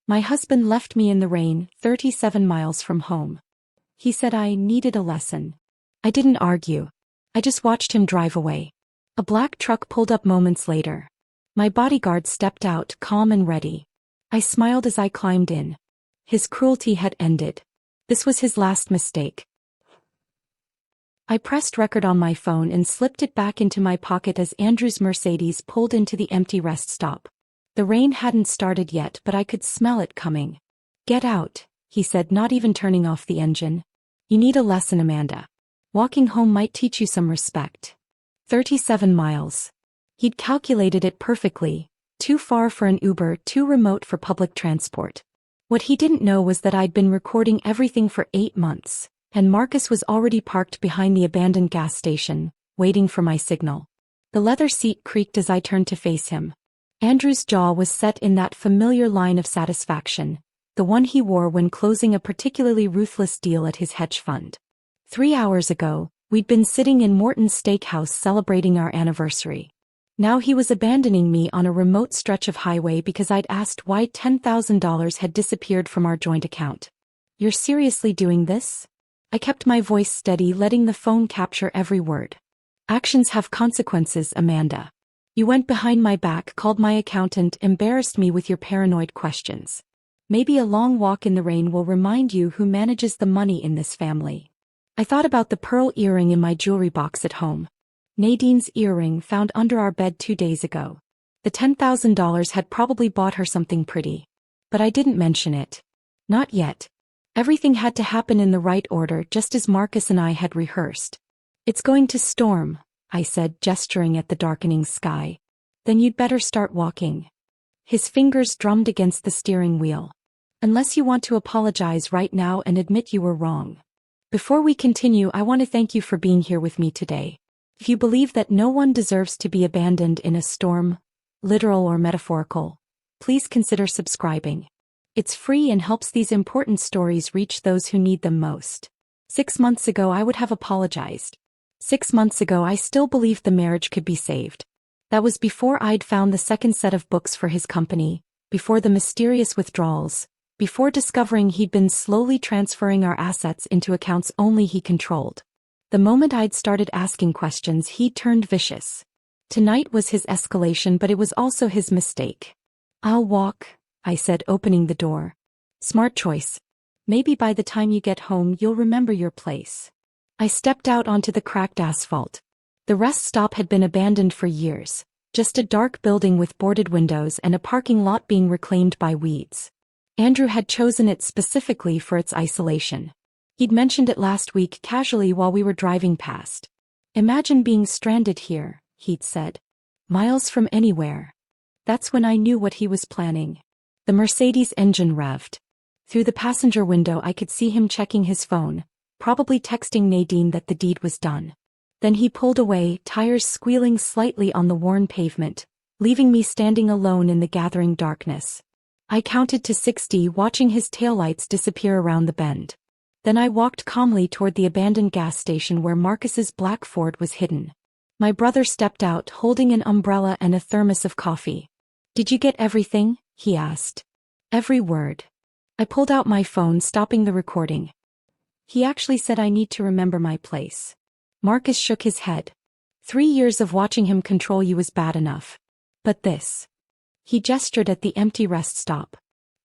My husband left me in the rain, 37 miles from home. He said I needed a lesson. I didn't argue. I just watched him drive away. A black truck pulled up moments later. My bodyguard stepped out, calm and ready. I smiled as I climbed in. His cruelty had ended. This was his last mistake. I pressed record on my phone and slipped it back into my pocket as Andrew's Mercedes pulled into the empty rest stop. The rain hadn't started yet, but I could smell it coming. "Get out," he said, not even turning off the engine. "You need a lesson, Amanda. Walking home might teach you some respect." 37 miles. He'd calculated it perfectly. Too far for an Uber, too remote for public transport. What he didn't know was that I'd been recording everything for 8 months. And Marcus was already parked behind the abandoned gas station, waiting for my signal. The leather seat creaked as I turned to face him. Andrew's jaw was set in that familiar line of satisfaction, the one he wore when closing a particularly ruthless deal at his hedge fund. 3 hours ago, we'd been sitting in Morton's steakhouse celebrating our anniversary. Now he was abandoning me on a remote stretch of highway because I'd asked why $10,000 had disappeared from our joint account. "You're seriously doing this?" I kept my voice steady, letting the phone capture every word. "Actions have consequences, Amanda. You went behind my back, called my accountant, embarrassed me with your paranoid questions. Maybe a long walk in the rain will remind you who manages the money in this family." I thought about the pearl earring in my jewelry box at home. Nadine's earring found under our bed 2 days ago. The $10,000 had probably bought her something pretty. But I didn't mention it. Not yet. Everything had to happen in the right order, just as Marcus and I had rehearsed. "It's going to storm," I said, gesturing at the darkening sky. "Then you'd better start walking." His fingers drummed against the steering wheel. "Unless you want to apologize right now and admit you were wrong. Before we continue, I want to thank you for being here with me today. If you believe that no one deserves to be abandoned in a storm, literal or metaphorical, please consider subscribing. It's free and helps these important stories reach those who need them most. 6 months ago I would have apologized. 6 months ago I still believed the marriage could be saved. That was before I'd found the second set of books for his company, before the mysterious withdrawals, before discovering he'd been slowly transferring our assets into accounts only he controlled. The moment I'd started asking questions, he turned vicious. Tonight was his escalation, but it was also his mistake. "I'll walk," I said, opening the door. "Smart choice. Maybe by the time you get home you'll remember your place." I stepped out onto the cracked asphalt. The rest stop had been abandoned for years, just a dark building with boarded windows and a parking lot being reclaimed by weeds. Andrew had chosen it specifically for its isolation. He'd mentioned it last week casually while we were driving past. "Imagine being stranded here," he'd said. "Miles from anywhere." That's when I knew what he was planning. The Mercedes engine revved. Through the passenger window I could see him checking his phone, probably texting Nadine that the deed was done. Then he pulled away, tires squealing slightly on the worn pavement, leaving me standing alone in the gathering darkness. I counted to 60, watching his taillights disappear around the bend. Then I walked calmly toward the abandoned gas station where Marcus's black Ford was hidden. My brother stepped out, holding an umbrella and a thermos of coffee. "Did you get everything?" he asked. "Every word." I pulled out my phone, stopping the recording. "He actually said I need to remember my place." Marcus shook his head. 3 years of watching him control you was bad enough. But this. He gestured at the empty rest stop.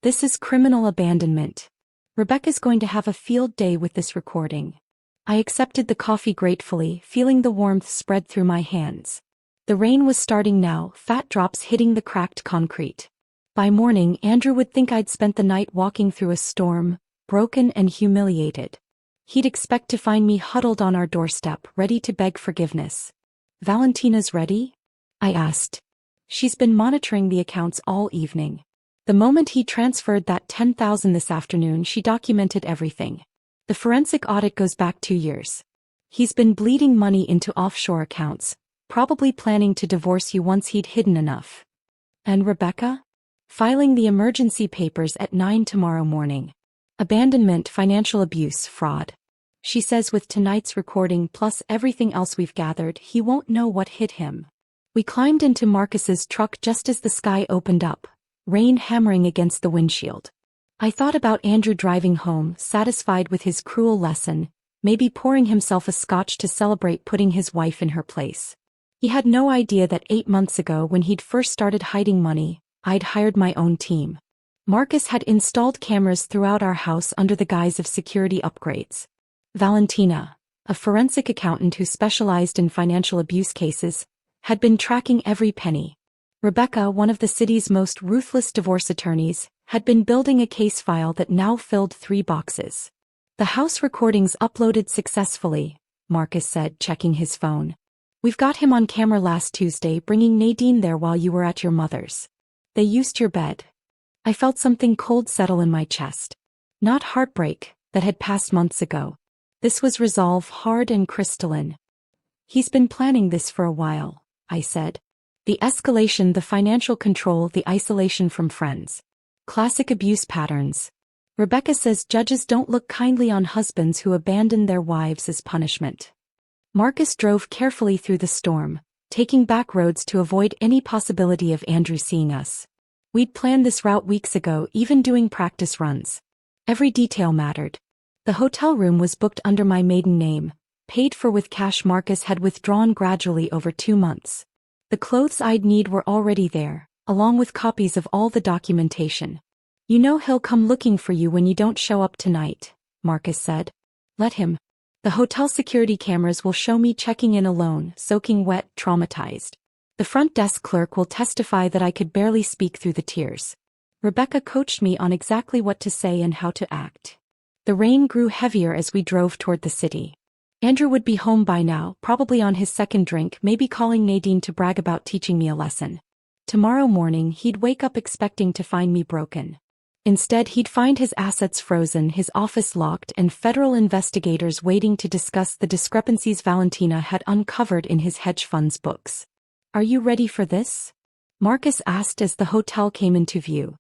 "This is criminal abandonment. Rebecca's going to have a field day with this recording." I accepted the coffee gratefully, feeling the warmth spread through my hands. The rain was starting now, fat drops hitting the cracked concrete. By morning, Andrew would think I'd spent the night walking through a storm, broken and humiliated. He'd expect to find me huddled on our doorstep, ready to beg forgiveness. "Valentina's ready?" I asked. "She's been monitoring the accounts all evening. The moment he transferred that $10,000 this afternoon, she documented everything. The forensic audit goes back 2 years. He's been bleeding money into offshore accounts, probably planning to divorce you once he'd hidden enough." "And Rebecca?" "Filing the emergency papers at 9 tomorrow morning. Abandonment, financial abuse, fraud. She says with tonight's recording plus everything else we've gathered, he won't know what hit him." We climbed into Marcus's truck just as the sky opened up, rain hammering against the windshield. I thought about Andrew driving home, satisfied with his cruel lesson, maybe pouring himself a scotch to celebrate putting his wife in her place. He had no idea that 8 months ago when he'd first started hiding money, I'd hired my own team. Marcus had installed cameras throughout our house under the guise of security upgrades. Valentina, a forensic accountant who specialized in financial abuse cases, had been tracking every penny. Rebecca, one of the city's most ruthless divorce attorneys, had been building a case file that now filled 3 boxes. The house recordings uploaded successfully, Marcus said, checking his phone. We've got him on camera last Tuesday bringing Nadine there while you were at your mother's. They used your bed. I felt something cold settle in my chest. Not heartbreak, that had passed months ago. This was resolve, hard and crystalline. He's been planning this for a while, I said. The escalation, the financial control, the isolation from friends. Classic abuse patterns. Rebecca says judges don't look kindly on husbands who abandon their wives as punishment. Marcus drove carefully through the storm, taking back roads to avoid any possibility of Andrew seeing us. We'd planned this route weeks ago, even doing practice runs. Every detail mattered. The hotel room was booked under my maiden name, paid for with cash Marcus had withdrawn gradually over 2 months. The clothes I'd need were already there, along with copies of all the documentation. You know he'll come looking for you when you don't show up tonight, Marcus said. Let him. The hotel security cameras will show me checking in alone, soaking wet, traumatized. The front desk clerk will testify that I could barely speak through the tears. Rebecca coached me on exactly what to say and how to act. The rain grew heavier as we drove toward the city. Andrew would be home by now, probably on his second drink, maybe calling Nadine to brag about teaching me a lesson. Tomorrow morning he'd wake up expecting to find me broken. Instead, he'd find his assets frozen, his office locked, and federal investigators waiting to discuss the discrepancies Valentina had uncovered in his hedge fund's books. Are you ready for this? Marcus asked as the hotel came into view.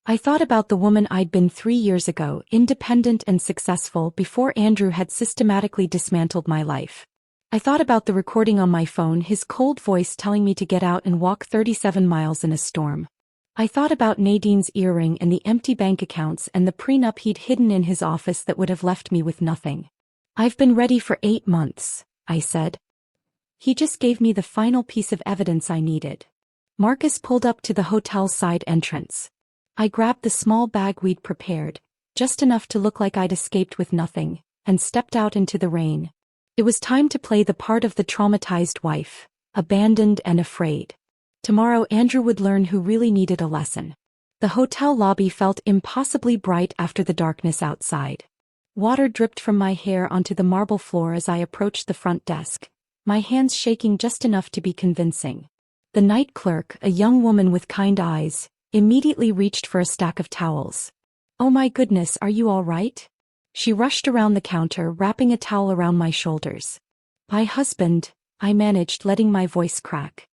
I thought about the woman I'd been 3 years ago, independent and successful before Andrew had systematically dismantled my life. I thought about the recording on my phone, his cold voice telling me to get out and walk 37 miles in a storm. I thought about Nadine's earring and the empty bank accounts and the prenup he'd hidden in his office that would have left me with nothing. I've been ready for 8 months, I said. He just gave me the final piece of evidence I needed. Marcus pulled up to the hotel's side entrance. I grabbed the small bag we'd prepared, just enough to look like I'd escaped with nothing, and stepped out into the rain. It was time to play the part of the traumatized wife, abandoned and afraid. Tomorrow Andrew would learn who really needed a lesson. The hotel lobby felt impossibly bright after the darkness outside. Water dripped from my hair onto the marble floor as I approached the front desk, my hands shaking just enough to be convincing. The night clerk, a young woman with kind eyes, immediately reached for a stack of towels. Oh my goodness, are you all right? She rushed around the counter, wrapping a towel around my shoulders. My husband, I managed, letting my voice crack.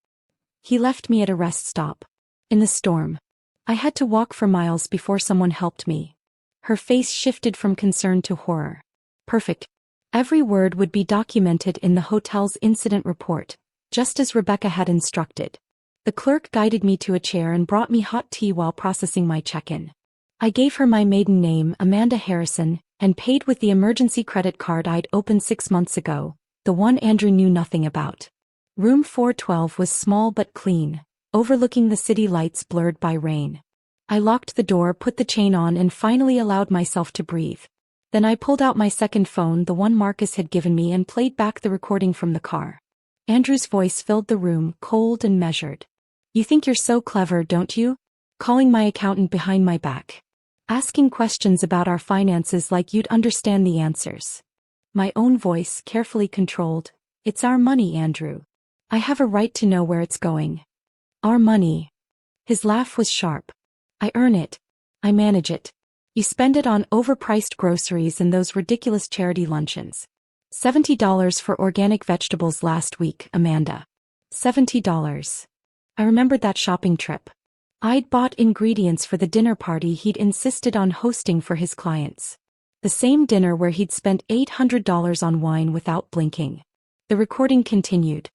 He left me at a rest stop. In the storm. I had to walk for miles before someone helped me. Her face shifted from concern to horror. Perfect. Every word would be documented in the hotel's incident report, just as Rebecca had instructed. The clerk guided me to a chair and brought me hot tea while processing my check-in. I gave her my maiden name, Amanda Harrison, and paid with the emergency credit card I'd opened 6 months ago, the one Andrew knew nothing about. Room 412 was small but clean, overlooking the city lights blurred by rain. I locked the door, put the chain on, and finally allowed myself to breathe. Then I pulled out my second phone, the one Marcus had given me, and played back the recording from the car. Andrew's voice filled the room, cold and measured. You think you're so clever, don't you? Calling my accountant behind my back. Asking questions about our finances like you'd understand the answers. My own voice, carefully controlled. It's our money, Andrew. I have a right to know where it's going. Our money. His laugh was sharp. I earn it. I manage it. You spend it on overpriced groceries and those ridiculous charity luncheons. $70 for organic vegetables last week, Amanda. $70. I remembered that shopping trip. I'd bought ingredients for the dinner party he'd insisted on hosting for his clients. The same dinner where he'd spent $800 on wine without blinking. The recording continued.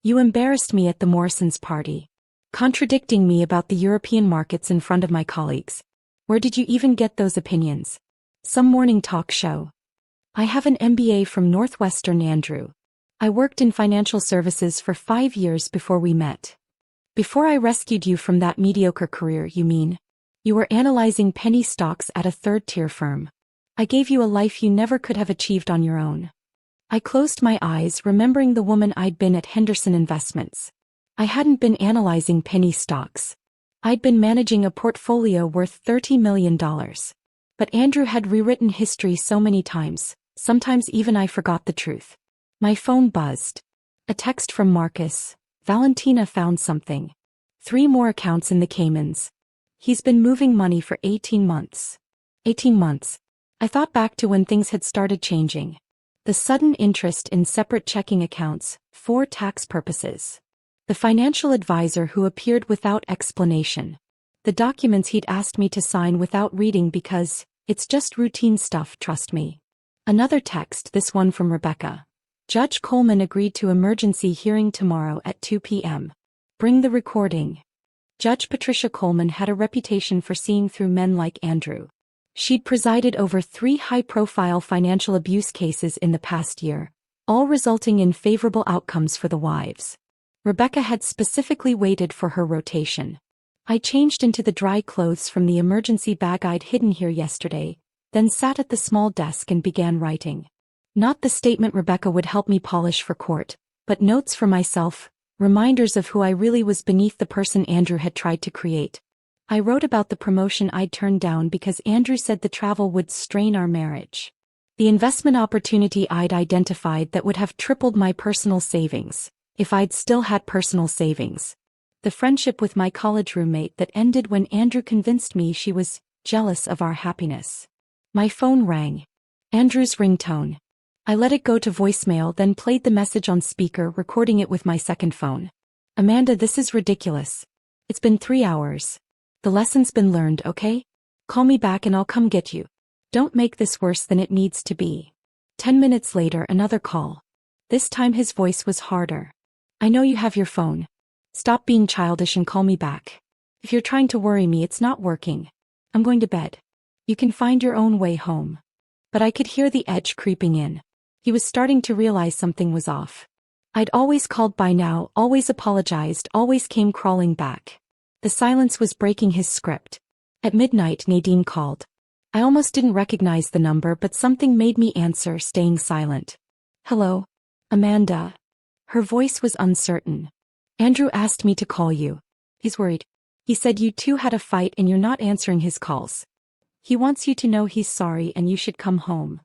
You embarrassed me at the Morrisons' party. contradicting me about the European markets in front of my colleagues. Where did you even get those opinions? Some morning talk show. I have an MBA from Northwestern, Andrew. I worked in financial services for 5 years before we met. Before I rescued you from that mediocre career, you mean? You were analyzing penny stocks at a third-tier firm. I gave you a life you never could have achieved on your own. I closed my eyes, remembering the woman I'd been at Henderson Investments. I hadn't been analyzing penny stocks. I'd been managing a portfolio worth $30 million. But Andrew had rewritten history so many times, sometimes even I forgot the truth. My phone buzzed. A text from Marcus. Valentina found something. 3 more accounts in the Caymans. He's been moving money for 18 months. 18 months. I thought back to when things had started changing. The sudden interest in separate checking accounts, for tax purposes. The financial advisor who appeared without explanation. The documents he'd asked me to sign without reading because, it's just routine stuff, trust me. Another text, this one from Rebecca. Judge Coleman agreed to emergency hearing tomorrow at 2 p.m. Bring the recording. Judge Patricia Coleman had a reputation for seeing through men like Andrew. She'd presided over 3 high-profile financial abuse cases in the past year, all resulting in favorable outcomes for the wives. Rebecca had specifically waited for her rotation. I changed into the dry clothes from the emergency bag I'd hidden here yesterday, then sat at the small desk and began writing. Not the statement Rebecca would help me polish for court, but notes for myself, reminders of who I really was beneath the person Andrew had tried to create. I wrote about the promotion I'd turned down because Andrew said the travel would strain our marriage. The investment opportunity I'd identified that would have tripled my personal savings, if I'd still had personal savings. The friendship with my college roommate that ended when Andrew convinced me she was jealous of our happiness. My phone rang. Andrew's ringtone. I let it go to voicemail, then played the message on speaker, recording it with my second phone. Amanda, this is ridiculous. It's been 3 hours. The lesson's been learned, okay? Call me back and I'll come get you. Don't make this worse than it needs to be. 10 minutes later, another call. This time his voice was harder. I know you have your phone. Stop being childish and call me back. If you're trying to worry me, it's not working. I'm going to bed. You can find your own way home. But I could hear the edge creeping in. He was starting to realize something was off. I'd always called by now, always apologized, always came crawling back. The silence was breaking his script. At midnight, Nadine called. I almost didn't recognize the number, but something made me answer, staying silent. Hello? Amanda. Her voice was uncertain. Andrew asked me to call you. He's worried. He said you two had a fight and you're not answering his calls. He wants you to know he's sorry and you should come home.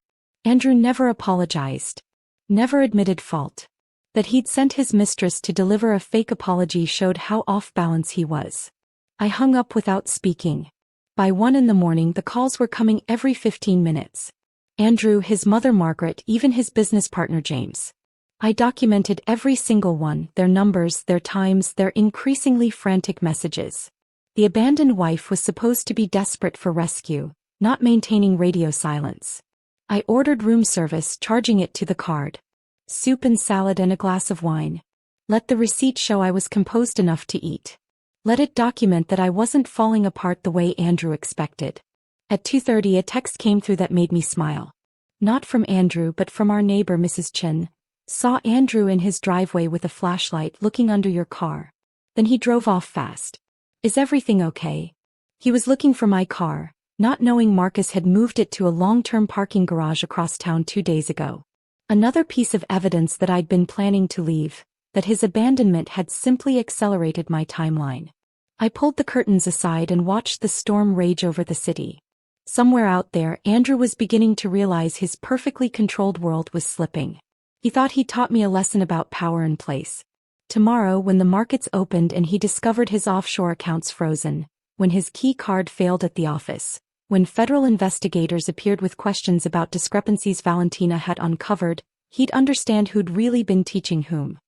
Andrew never apologized. Never admitted fault. That he'd sent his mistress to deliver a fake apology showed how off balance he was. I hung up without speaking. By 1 a.m, the calls were coming every 15 minutes. Andrew, his mother Margaret, even his business partner James. I documented every single one, their numbers, their times, their increasingly frantic messages. The abandoned wife was supposed to be desperate for rescue, not maintaining radio silence. I ordered room service, charging it to the card. Soup and salad and a glass of wine. Let the receipt show I was composed enough to eat. Let it document that I wasn't falling apart the way Andrew expected. At 2:30 a text came through that made me smile. Not from Andrew but from our neighbor Mrs. Chin. Saw Andrew in his driveway with a flashlight looking under your car. Then he drove off fast. Is everything okay? He was looking for my car, not knowing Marcus had moved it to a long-term parking garage across town 2 days ago. Another piece of evidence that I'd been planning to leave, that his abandonment had simply accelerated my timeline. I pulled the curtains aside and watched the storm rage over the city. Somewhere out there, Andrew was beginning to realize his perfectly controlled world was slipping. He thought he taught me a lesson about power and place. Tomorrow, when the markets opened and he discovered his offshore accounts frozen, when his key card failed at the office, when federal investigators appeared with questions about discrepancies Valentina had uncovered, he'd understand who'd really been teaching whom.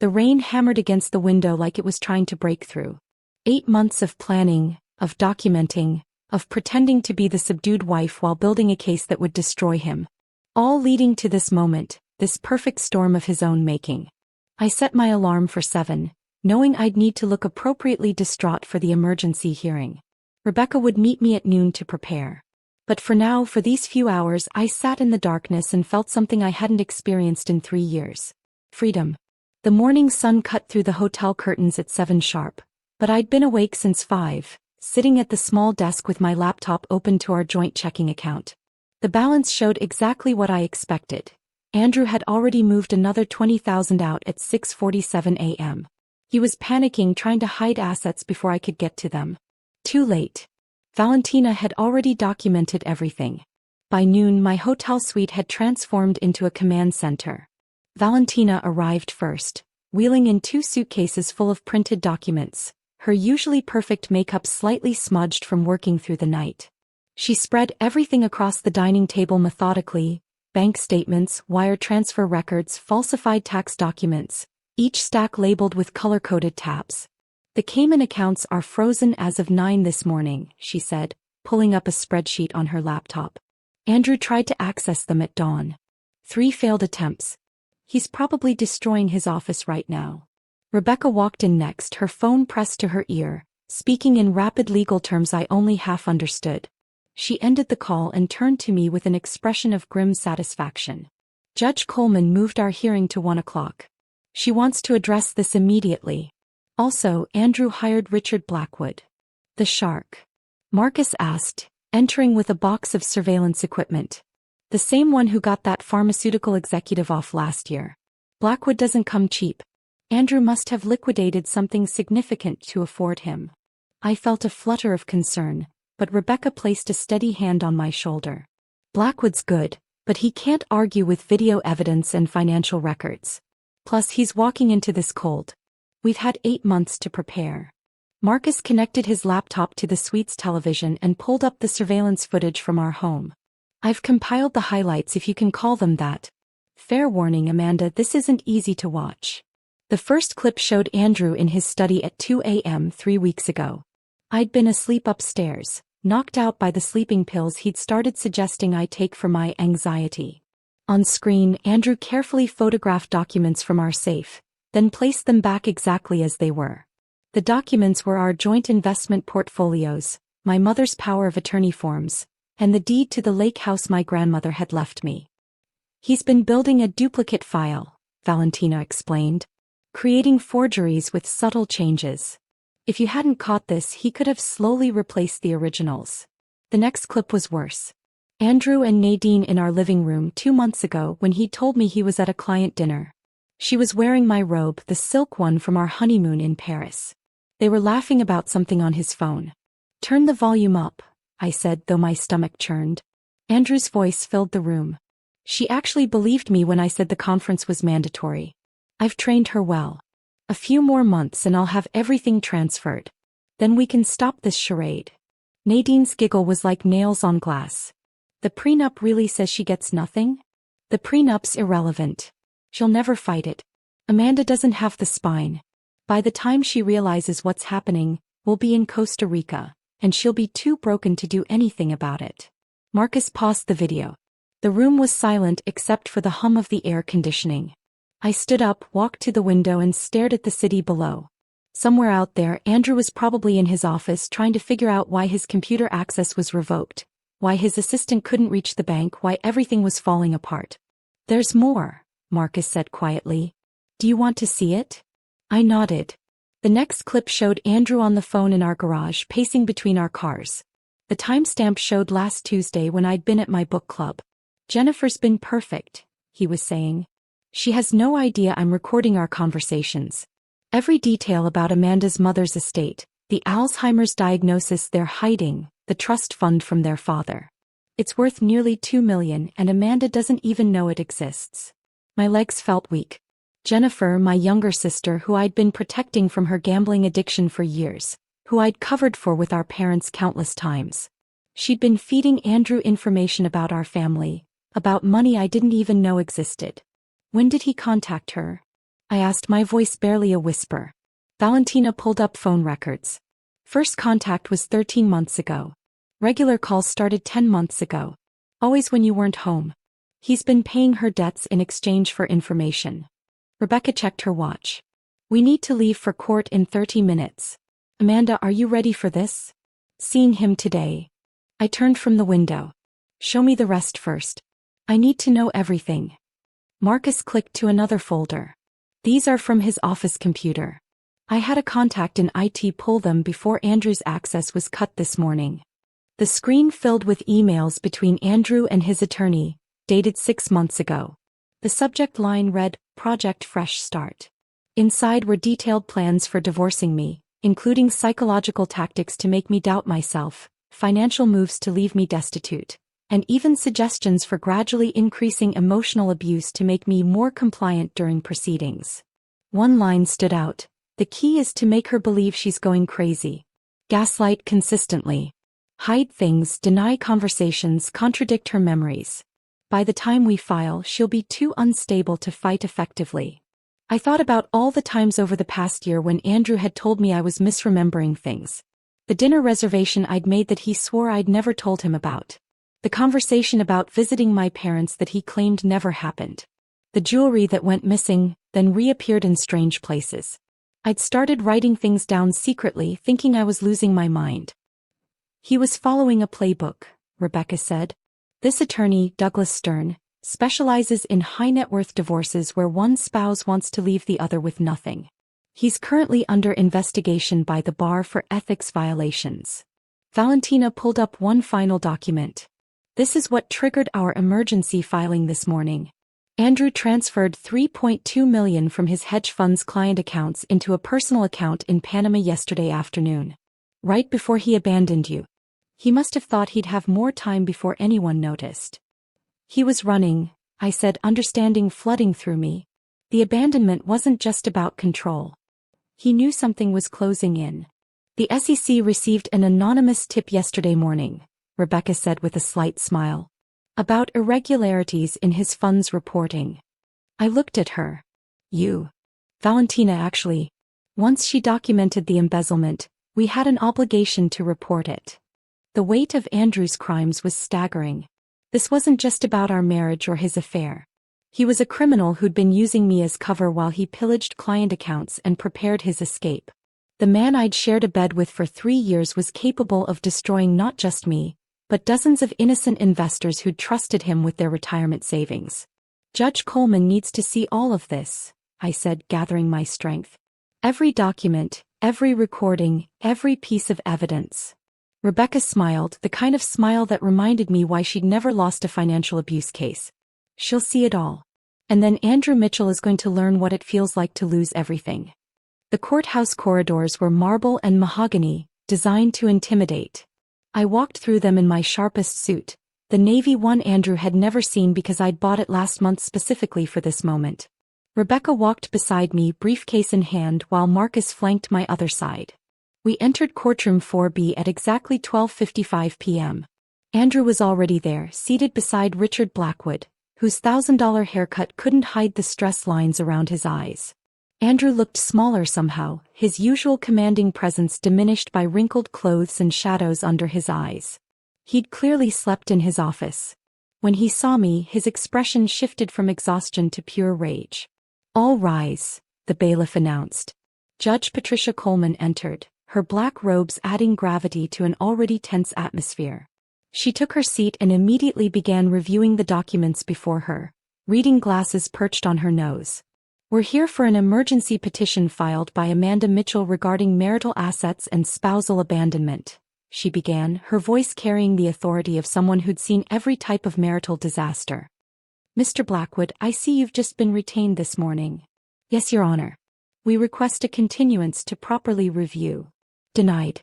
The rain hammered against the window like it was trying to break through. 8 months of planning, of documenting, of pretending to be the subdued wife while building a case that would destroy him. All leading to this moment, this perfect storm of his own making. I set my alarm for 7, knowing I'd need to look appropriately distraught for the emergency hearing. Rebecca would meet me at noon to prepare. But for now, for these few hours, I sat in the darkness and felt something I hadn't experienced in 3 years. Freedom. The morning sun cut through the hotel curtains at 7 sharp, but I'd been awake since 5, sitting at the small desk with my laptop open to our joint checking account. The balance showed exactly what I expected. Andrew had already moved another $20,000 out at 6:47 a.m. He was panicking, trying to hide assets before I could get to them. Too late. Valentina had already documented everything. By noon, my hotel suite had transformed into a command center. Valentina arrived first, wheeling in 2 suitcases full of printed documents, her usually perfect makeup slightly smudged from working through the night. She spread everything across the dining table methodically: bank statements, wire transfer records, falsified tax documents, each stack labeled with color-coded tabs. "The Cayman accounts are frozen as of 9 this morning," she said, pulling up a spreadsheet on her laptop. "Andrew tried to access them at dawn. 3 failed attempts. He's probably destroying his office right now." Rebecca walked in next, her phone pressed to her ear, speaking in rapid legal terms I only half understood. She ended the call and turned to me with an expression of grim satisfaction. "Judge Coleman moved our hearing to 1 o'clock. She wants to address this immediately. Also, Andrew hired Richard Blackwood." "The shark?" Marcus asked, entering with a box of surveillance equipment. "The same one who got that pharmaceutical executive off last year. Blackwood doesn't come cheap. Andrew must have liquidated something significant to afford him." I felt a flutter of concern, but Rebecca placed a steady hand on my shoulder. "Blackwood's good, but he can't argue with video evidence and financial records. Plus, he's walking into this cold. We've had 8 months to prepare." Marcus connected his laptop to the suite's television and pulled up the surveillance footage from our home. "I've compiled the highlights, if you can call them that. Fair warning, Amanda, this isn't easy to watch." The first clip showed Andrew in his study at 2 a.m. 3 weeks ago. I'd been asleep upstairs, knocked out by the sleeping pills he'd started suggesting I take for my anxiety. On screen, Andrew carefully photographed documents from our safe, then placed them back exactly as they were. The documents were our joint investment portfolios, my mother's power of attorney forms, and the deed to the lake house my grandmother had left me. "He's been building a duplicate file," Valentina explained, "creating forgeries with subtle changes. If you hadn't caught this, he could have slowly replaced the originals." The next clip was worse. Andrew and Nadine in our living room 2 months ago when he told me he was at a client dinner. She was wearing my robe, the silk one from our honeymoon in Paris. They were laughing about something on his phone. "Turn the volume up," I said, though my stomach churned. Andrew's voice filled the room. She actually believed me when I said the conference was mandatory. "I've trained her well. A few more months and I'll have everything transferred. Then we can stop this charade." Nadine's giggle was like nails on glass. "The prenup really says she gets nothing? The prenup's irrelevant. She'll never fight it. Amanda doesn't have the spine. By the time she realizes what's happening, we'll be in Costa Rica, and she'll be too broken to do anything about it." Marcus paused the video. The room was silent except for the hum of the air conditioning. I stood up, walked to the window and stared at the city below. Somewhere out there, Andrew was probably in his office trying to figure out why his computer access was revoked, why his assistant couldn't reach the bank, why everything was falling apart. "There's more," Marcus said quietly. "Do you want to see it?" I nodded. The next clip showed Andrew on the phone in our garage, pacing between our cars. The timestamp showed last Tuesday when I'd been at my book club. "Jennifer's been perfect," he was saying. "She has no idea I'm recording our conversations. Every detail about Amanda's mother's estate, the Alzheimer's diagnosis they're hiding, the trust fund from their father. It's worth nearly $2 million and Amanda doesn't even know it exists." My legs felt weak. Jennifer, my younger sister who I'd been protecting from her gambling addiction for years, who I'd covered for with our parents countless times. She'd been feeding Andrew information about our family, about money I didn't even know existed. "When did he contact her?" I asked, my voice barely a whisper. Valentina pulled up phone records. "First contact was 13 months ago. Regular calls started 10 months ago. Always when you weren't home. He's been paying her debts in exchange for information." Rebecca checked her watch. We need to leave for court in 30 minutes. Amanda, are you ready for this? Seeing him today. I turned from the window. Show me the rest first. I need to know everything. Marcus clicked to another folder. These are from his office computer. I had a contact in IT pull them before Andrew's access was cut this morning. The screen filled with emails between Andrew and his attorney, dated 6 months ago. The subject line read, Project Fresh Start. Inside were detailed plans for divorcing me, including psychological tactics to make me doubt myself, financial moves to leave me destitute, and even suggestions for gradually increasing emotional abuse to make me more compliant during proceedings. One line stood out. The key is to make her believe she's going crazy. Gaslight consistently. Hide things, deny conversations, contradict her memories. By the time we file, she'll be too unstable to fight effectively. I thought about all the times over the past year when Andrew had told me I was misremembering things. The dinner reservation I'd made that he swore I'd never told him about. The conversation about visiting my parents that he claimed never happened. The jewelry that went missing, then reappeared in strange places. I'd started writing things down secretly, thinking I was losing my mind. He was following a playbook, Rebecca said. This attorney, Douglas Stern, specializes in high-net-worth divorces where one spouse wants to leave the other with nothing. He's currently under investigation by the bar for ethics violations. Valentina pulled up one final document. This is what triggered our emergency filing this morning. Andrew transferred $3.2 million from his hedge fund's client accounts into a personal account in Panama yesterday afternoon. Right before he abandoned you. He must have thought he'd have more time before anyone noticed. He was running, I said, understanding flooding through me. The abandonment wasn't just about control. He knew something was closing in. The SEC received an anonymous tip yesterday morning, Rebecca said with a slight smile. About irregularities in his fund's reporting. I looked at her. Valentina actually. Once she documented the embezzlement, we had an obligation to report it. The weight of Andrew's crimes was staggering. This wasn't just about our marriage or his affair. He was a criminal who'd been using me as cover while he pillaged client accounts and prepared his escape. The man I'd shared a bed with for 3 years was capable of destroying not just me, but dozens of innocent investors who'd trusted him with their retirement savings. Judge Coleman needs to see all of this, I said, gathering my strength. Every document, every recording, every piece of evidence. Rebecca smiled, the kind of smile that reminded me why she'd never lost a financial abuse case. She'll see it all. And then Andrew Mitchell is going to learn what it feels like to lose everything. The courthouse corridors were marble and mahogany, designed to intimidate. I walked through them in my sharpest suit, the navy one Andrew had never seen because I'd bought it last month specifically for this moment. Rebecca walked beside me, briefcase in hand, while Marcus flanked my other side. We entered courtroom 4B at exactly 12:55 p.m. Andrew was already there, seated beside Richard Blackwood, whose $1,000 haircut couldn't hide the stress lines around his eyes. Andrew looked smaller somehow, his usual commanding presence diminished by wrinkled clothes and shadows under his eyes. He'd clearly slept in his office. When he saw me, his expression shifted from exhaustion to pure rage. All rise, the bailiff announced. Judge Patricia Coleman entered, her black robes adding gravity to an already tense atmosphere. She took her seat and immediately began reviewing the documents before her, reading glasses perched on her nose. We're here for an emergency petition filed by Amanda Mitchell regarding marital assets and spousal abandonment, she began, her voice carrying the authority of someone who'd seen every type of marital disaster. Mr. Blackwood, I see you've just been retained this morning. Yes, Your Honor. We request a continuance to properly review. Denied.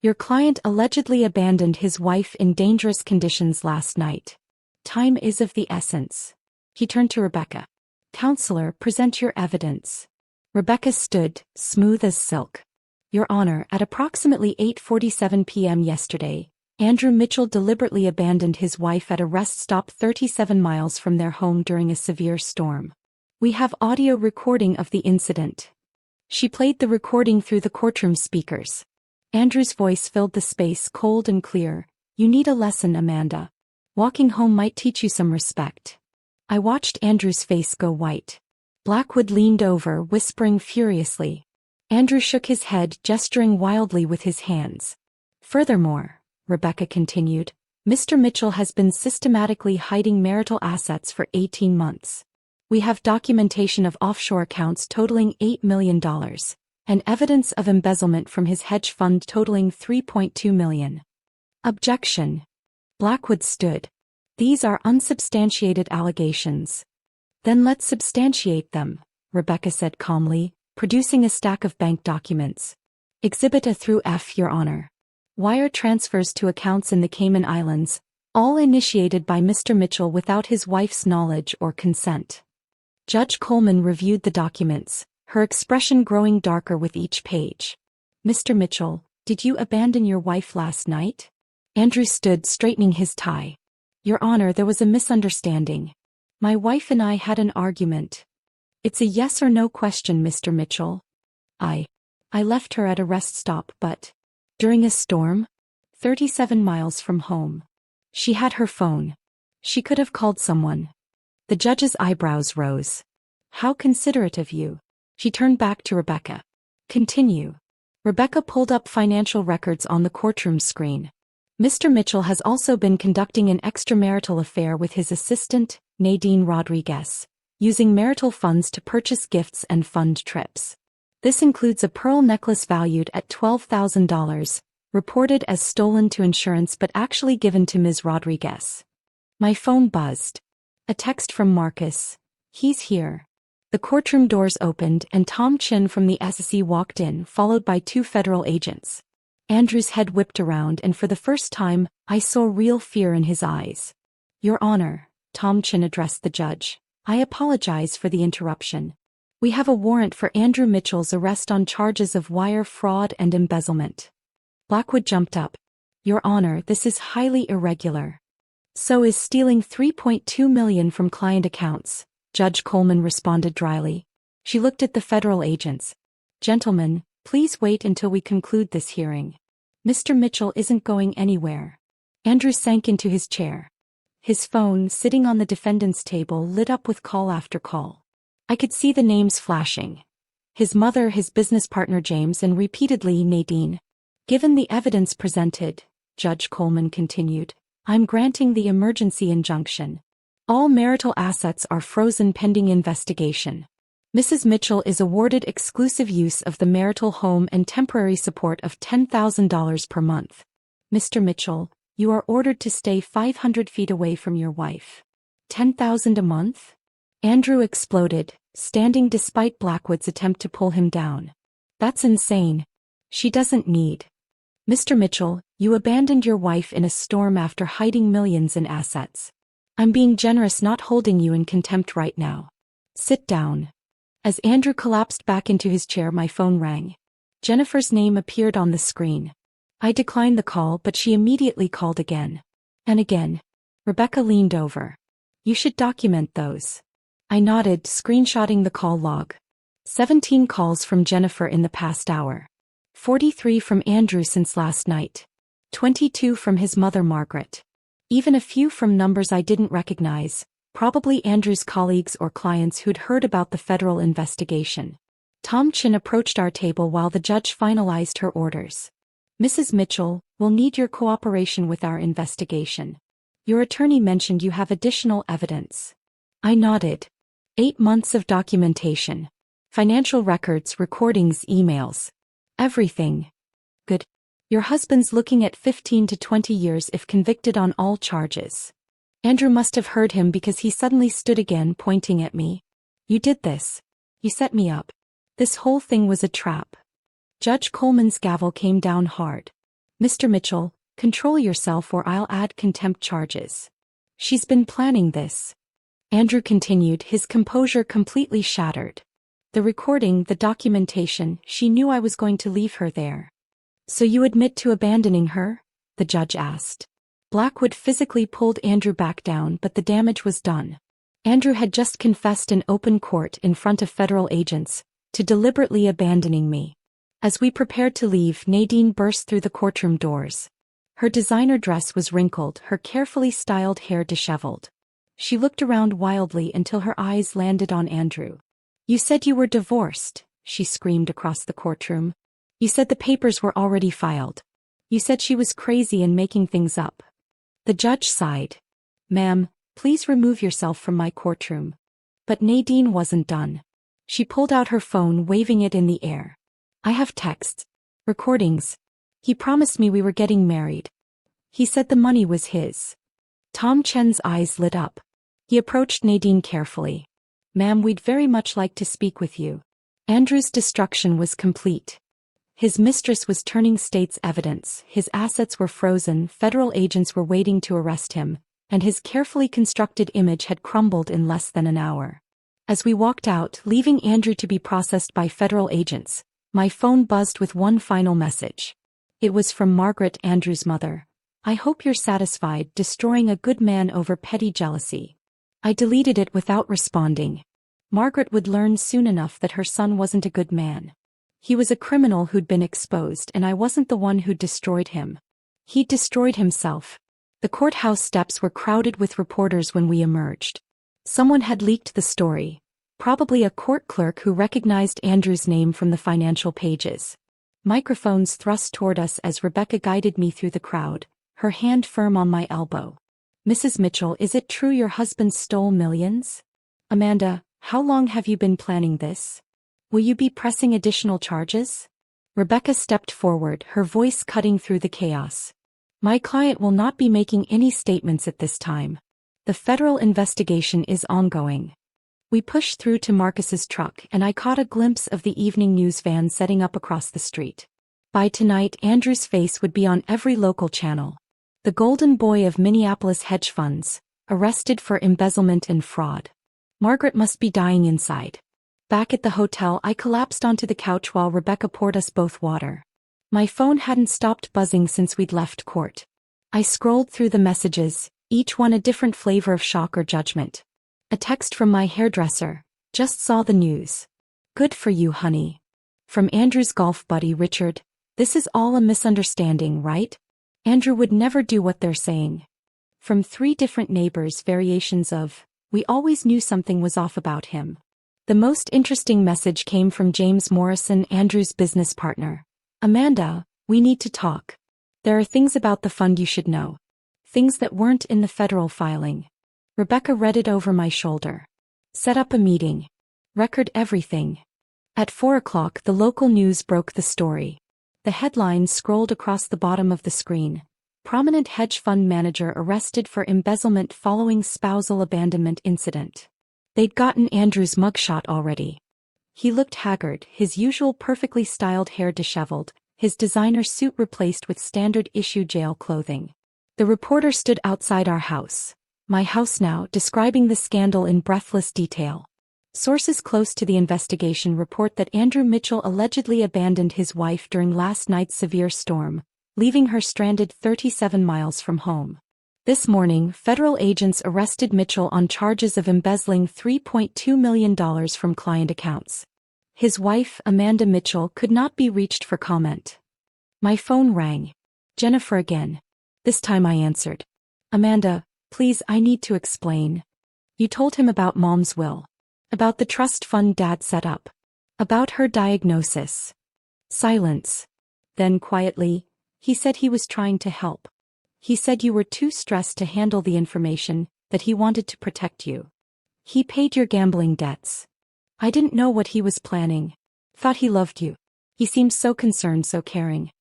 Your client allegedly abandoned his wife in dangerous conditions last night. Time is of the essence. He turned to Rebecca. Counselor, present your evidence. Rebecca stood, smooth as silk. Your Honor, at approximately 8:47 p.m. yesterday, Andrew Mitchell deliberately abandoned his wife at a rest stop 37 miles from their home during a severe storm. We have audio recording of the incident. She played the recording through the courtroom speakers. Andrew's voice filled the space, cold and clear. You need a lesson, Amanda. Walking home might teach you some respect. I watched Andrew's face go white. Blackwood leaned over, whispering furiously. Andrew shook his head, gesturing wildly with his hands. Furthermore, Rebecca continued, Mr. Mitchell has been systematically hiding marital assets for 18 months. We have documentation of offshore accounts totaling $8 million, and evidence of embezzlement from his hedge fund totaling $3.2 million. Objection. Blackwood stood. These are unsubstantiated allegations. Then let's substantiate them, Rebecca said calmly, producing a stack of bank documents. Exhibit A through F, Your Honor. Wire transfers to accounts in the Cayman Islands, all initiated by Mr. Mitchell without his wife's knowledge or consent. Judge Coleman reviewed the documents, her expression growing darker with each page. Mr. Mitchell, did you abandon your wife last night? Andrew stood, straightening his tie. Your Honor, there was a misunderstanding. My wife and I had an argument. It's a yes or no question, Mr. Mitchell. I left her at a rest stop, but during a storm? 37 miles from home. She had her phone. She could have called someone. The judge's eyebrows rose. How considerate of you. She turned back to Rebecca. Continue. Rebecca pulled up financial records on the courtroom screen. Mr. Mitchell has also been conducting an extramarital affair with his assistant, Nadine Rodriguez, using marital funds to purchase gifts and fund trips. This includes a pearl necklace valued at $12,000, reported as stolen to insurance but actually given to Ms. Rodriguez. My phone buzzed. A text from Marcus. He's here. The courtroom doors opened and Tom Chin from the SEC walked in, followed by 2 federal agents. Andrew's head whipped around and for the first time, I saw real fear in his eyes. Your Honor, Tom Chin addressed the judge. I apologize for the interruption. We have a warrant for Andrew Mitchell's arrest on charges of wire fraud and embezzlement. Blackwood jumped up. Your Honor, this is highly irregular. So is stealing $3.2 million from client accounts, Judge Coleman responded dryly. She looked at the federal agents. Gentlemen, please wait until we conclude this hearing. Mr. Mitchell isn't going anywhere. Andrew sank into his chair. His phone, sitting on the defendant's table, lit up with call after call. I could see the names flashing. His mother, his business partner James, and repeatedly Nadine. Given the evidence presented, Judge Coleman continued, I'm granting the emergency injunction. All marital assets are frozen pending investigation. Mrs. Mitchell is awarded exclusive use of the marital home and temporary support of $10,000 per month. Mr. Mitchell, you are ordered to stay 500 feet away from your wife. $10,000 a month? Andrew exploded, standing despite Blackwood's attempt to pull him down. That's insane. She doesn't need. Mr. Mitchell, you abandoned your wife in a storm after hiding millions in assets. I'm being generous, not holding you in contempt right now. Sit down. As Andrew collapsed back into his chair, my phone rang. Jennifer's name appeared on the screen. I declined the call, but she immediately called again. And again. Rebecca leaned over. You should document those. I nodded, screenshotting the call log. 17 calls from Jennifer in the past hour. 43 from Andrew since last night. 22 from his mother Margaret. Even a few from numbers I didn't recognize, probably Andrew's colleagues or clients who'd heard about the federal investigation. Tom Chin approached our table while the judge finalized her orders. Mrs. Mitchell, we'll need your cooperation with our investigation. Your attorney mentioned you have additional evidence. I nodded. 8 months of documentation. Financial records, recordings, emails. Everything. Good. Your husband's looking at 15 to 20 years if convicted on all charges. Andrew must have heard him because he suddenly stood again, pointing at me. You did this. You set me up. This whole thing was a trap. Judge Coleman's gavel came down hard. Mr. Mitchell, control yourself or I'll add contempt charges. She's been planning this. Andrew continued, his composure completely shattered. The recording, the documentation, she knew I was going to leave her there. So you admit to abandoning her? The judge asked. Blackwood physically pulled Andrew back down, but the damage was done. Andrew had just confessed in open court in front of federal agents to deliberately abandoning me. As we prepared to leave, Nadine burst through the courtroom doors. Her designer dress was wrinkled, her carefully styled hair disheveled. She looked around wildly until her eyes landed on Andrew. You said you were divorced, she screamed across the courtroom. You said the papers were already filed. You said she was crazy and making things up. The judge sighed. Ma'am, please remove yourself from my courtroom. But Nadine wasn't done. She pulled out her phone, waving it in the air. I have texts. Recordings. He promised me we were getting married. He said the money was his. Tom Chen's eyes lit up. He approached Nadine carefully. Ma'am, we'd very much like to speak with you. Andrew's destruction was complete. His mistress was turning state's evidence, his assets were frozen, federal agents were waiting to arrest him, and his carefully constructed image had crumbled in less than an hour. As we walked out, leaving Andrew to be processed by federal agents, my phone buzzed with one final message. It was from Margaret, Andrew's mother. I hope you're satisfied, destroying a good man over petty jealousy. I deleted it without responding. Margaret would learn soon enough that her son wasn't a good man. He was a criminal who'd been exposed, and I wasn't the one who destroyed him. He'd destroyed himself. The courthouse steps were crowded with reporters when we emerged. Someone had leaked the story, probably a court clerk who recognized Andrew's name from the financial pages. Microphones thrust toward us as Rebecca guided me through the crowd, her hand firm on my elbow. Mrs. Mitchell, is it true your husband stole millions? Amanda, how long have you been planning this? Will you be pressing additional charges? Rebecca stepped forward, her voice cutting through the chaos. My client will not be making any statements at this time. The federal investigation is ongoing. We pushed through to Marcus's truck and I caught a glimpse of the evening news van setting up across the street. By tonight, Andrew's face would be on every local channel. The golden boy of Minneapolis hedge funds, arrested for embezzlement and fraud. Margaret must be dying inside. Back at the hotel, I collapsed onto the couch while Rebecca poured us both water. My phone hadn't stopped buzzing since we'd left court. I scrolled through the messages, each one a different flavor of shock or judgment. A text from my hairdresser. Just saw the news. Good for you, honey. From Andrew's golf buddy Richard. This is all a misunderstanding, right? Andrew would never do what they're saying. From 3 different neighbors, variations of, we always knew something was off about him. The most interesting message came from James Morrison, Andrew's business partner. Amanda, we need to talk. There are things about the fund you should know. Things that weren't in the federal filing. Rebecca read it over my shoulder. Set up a meeting. Record everything. At 4 o'clock, the local news broke the story. The headline scrolled across the bottom of the screen. Prominent hedge fund manager arrested for embezzlement following spousal abandonment incident. They'd gotten Andrew's mugshot already. He looked haggard, his usual perfectly styled hair disheveled, his designer suit replaced with standard-issue jail clothing. The reporter stood outside our house. My house now, describing the scandal in breathless detail. Sources close to the investigation report that Andrew Mitchell allegedly abandoned his wife during last night's severe storm, leaving her stranded 37 miles from home. This morning, federal agents arrested Mitchell on charges of embezzling $3.2 million from client accounts. His wife, Amanda Mitchell, could not be reached for comment. My phone rang. Jennifer again. This time I answered. Amanda, please, I need to explain. You told him about Mom's will. About the trust fund Dad set up. About her diagnosis. Silence. Then quietly, he said he was trying to help. He said you were too stressed to handle the information, that he wanted to protect you. He paid your gambling debts. I didn't know what he was planning. Thought he loved you. He seemed so concerned, so caring.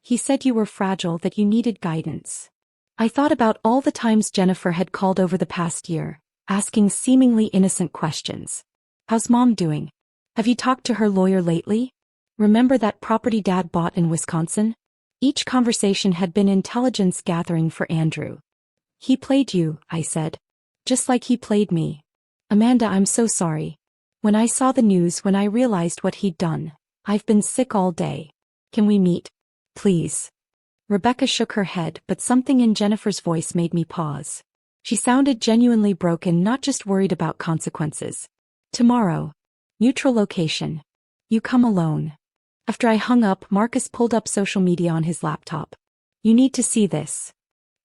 He said you were fragile, that you needed guidance. I thought about all the times Jennifer had called over the past year, asking seemingly innocent questions. How's Mom doing? Have you talked to her lawyer lately? Remember that property Dad bought in Wisconsin? Each conversation had been intelligence gathering for Andrew. He played you, I said. Just like he played me. Amanda, I'm so sorry. When I saw the news, when I realized what he'd done, I've been sick all day. Can we meet? Please. Rebecca shook her head, but something in Jennifer's voice made me pause. She sounded genuinely broken, not just worried about consequences. Tomorrow. Neutral location. You come alone. After I hung up, Marcus pulled up social media on his laptop. You need to see this.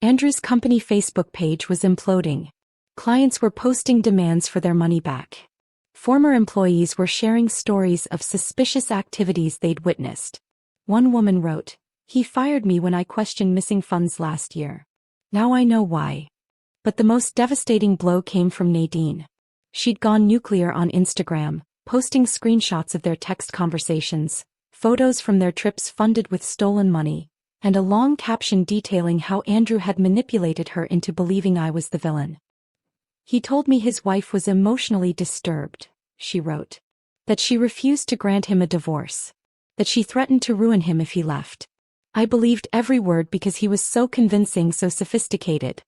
Andrew's company Facebook page was imploding. Clients were posting demands for their money back. Former employees were sharing stories of suspicious activities they'd witnessed. One woman wrote, "He fired me when I questioned missing funds last year. Now I know why." But the most devastating blow came from Nadine. She'd gone nuclear on Instagram, posting screenshots of their text conversations, photos from their trips funded with stolen money, and a long caption detailing how Andrew had manipulated her into believing I was the villain. "He told me his wife was emotionally disturbed," she wrote. "That she refused to grant him a divorce. That she threatened to ruin him if he left. I believed every word because he was so convincing, so sophisticated.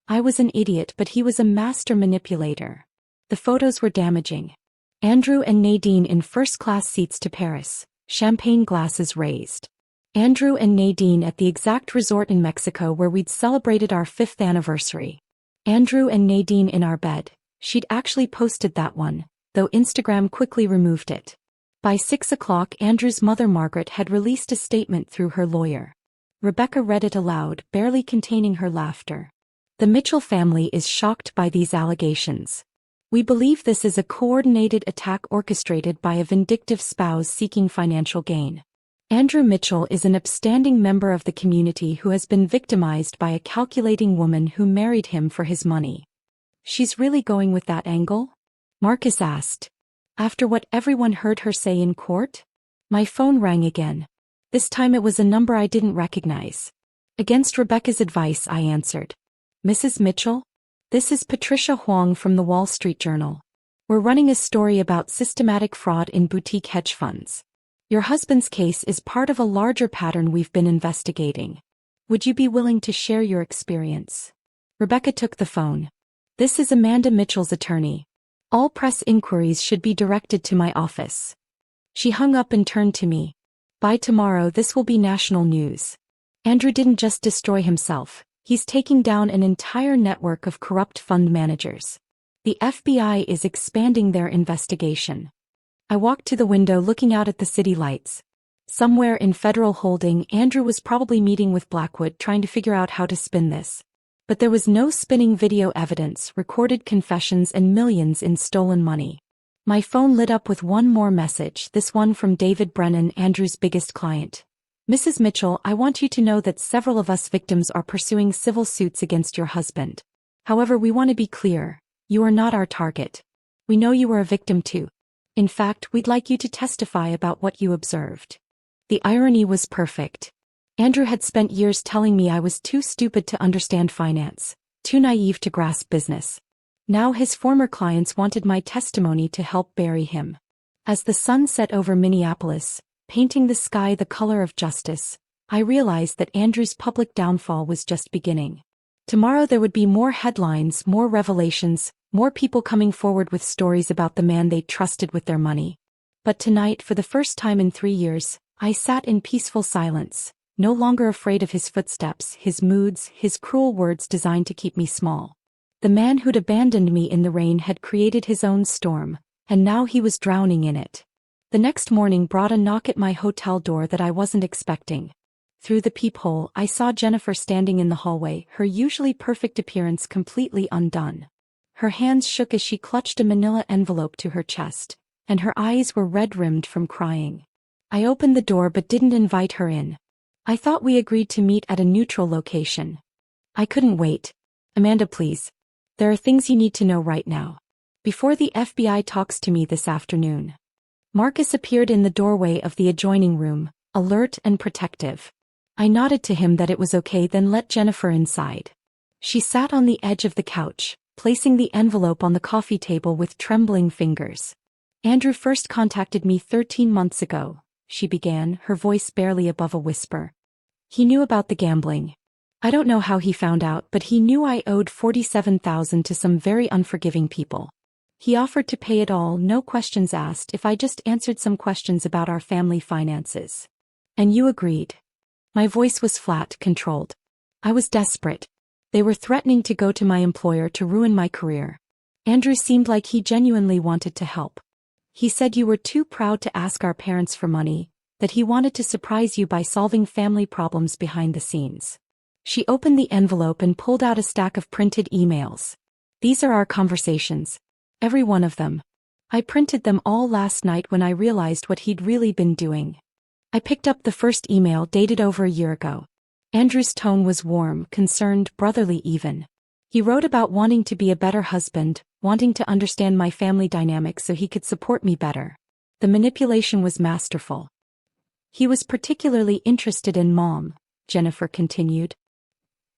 I was an idiot, but he was a master manipulator." The photos were damaging. Andrew and Nadine in first-class seats to Paris, champagne glasses raised. Andrew and Nadine at the exact resort in Mexico where we'd celebrated our 5th anniversary. Andrew and Nadine in our bed. She'd actually posted that one, though Instagram quickly removed it. By 6 o'clock, Andrew's mother Margaret had released a statement through her lawyer. Rebecca read it aloud, barely containing her laughter. "The Mitchell family is shocked by these allegations. We believe this is a coordinated attack orchestrated by a vindictive spouse seeking financial gain. Andrew Mitchell is an upstanding member of the community who has been victimized by a calculating woman who married him for his money." "She's really going with that angle?" Marcus asked. "After what everyone heard her say in court?" My phone rang again. This time it was a number I didn't recognize. Against Rebecca's advice, I answered. "Mrs. Mitchell? This is Patricia Huang from the Wall Street Journal. We're running a story about systematic fraud in boutique hedge funds. Your husband's case is part of a larger pattern we've been investigating. Would you be willing to share your experience?" Rebecca took the phone. "This is Amanda Mitchell's attorney. All press inquiries should be directed to my office." She hung up and turned to me. "By tomorrow this will be national news. Andrew didn't just destroy himself, he's taking down an entire network of corrupt fund managers. The FBI is expanding their investigation." I walked to the window looking out at the city lights. Somewhere in Federal Holding, Andrew was probably meeting with Blackwood trying to figure out how to spin this. But there was no spinning video evidence, recorded confessions, and millions in stolen money. My phone lit up with one more message, this one from David Brennan, Andrew's biggest client. "Mrs. Mitchell, I want you to know that several of us victims are pursuing civil suits against your husband. However, we want to be clear. You are not our target. We know you were a victim too. In fact, we'd like you to testify about what you observed." The irony was perfect. Andrew had spent years telling me I was too stupid to understand finance, too naive to grasp business. Now his former clients wanted my testimony to help bury him. As the sun set over Minneapolis, painting the sky the color of justice, I realized that Andrew's public downfall was just beginning. Tomorrow there would be more headlines, more revelations, more people coming forward with stories about the man they trusted with their money. But tonight, for the first time in 3 years, I sat in peaceful silence, no longer afraid of his footsteps, his moods, his cruel words designed to keep me small. The man who'd abandoned me in the rain had created his own storm, and now he was drowning in it. The next morning brought a knock at my hotel door that I wasn't expecting. Through the peephole, I saw Jennifer standing in the hallway, her usually perfect appearance completely undone. Her hands shook as she clutched a manila envelope to her chest, and her eyes were red-rimmed from crying. I opened the door but didn't invite her in. "I thought we agreed to meet at a neutral location." I couldn't wait. "Amanda, please. There are things you need to know right now. Before the FBI talks to me this afternoon." Marcus appeared in the doorway of the adjoining room, alert and protective. I nodded to him that it was okay, then let Jennifer inside. She sat on the edge of the couch, placing the envelope on the coffee table with trembling fingers. "Andrew first contacted me 13 months ago," she began, her voice barely above a whisper. "He knew about the gambling. I don't know how he found out, but he knew I owed $47,000 to some very unforgiving people. He offered to pay it all, no questions asked, if I just answered some questions about our family finances. And you agreed." My voice was flat, controlled. I was desperate. They were threatening to go to my employer to ruin my career. Andrew seemed like he genuinely wanted to help. "He said you were too proud to ask our parents for money, that he wanted to surprise you by solving family problems behind the scenes." She opened the envelope and pulled out a stack of printed emails. "These are our conversations. Every one of them. I printed them all last night when I realized what he'd really been doing. I picked up the first email dated over a year ago. Andrew's tone was warm, concerned, brotherly even. He wrote about wanting to be a better husband, wanting to understand my family dynamics so he could support me better. The manipulation was masterful. He was particularly interested in Mom, Jennifer continued.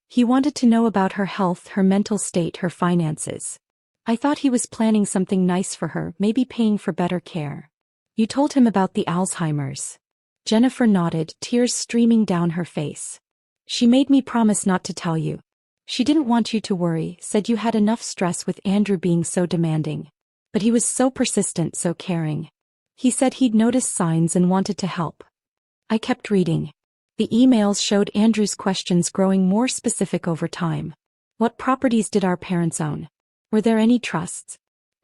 He wanted to know about her health, her mental state, her finances. I thought he was planning something nice for her, maybe paying for better care. You told him about the Alzheimer's. Jennifer nodded, tears streaming down her face. She made me promise not to tell you. She didn't want you to worry, said you had enough stress with Andrew being so demanding. But he was so persistent, so caring. He said he'd noticed signs and wanted to help. I kept reading. The emails showed Andrew's questions growing more specific over time. What properties did our parents own? Were there any trusts?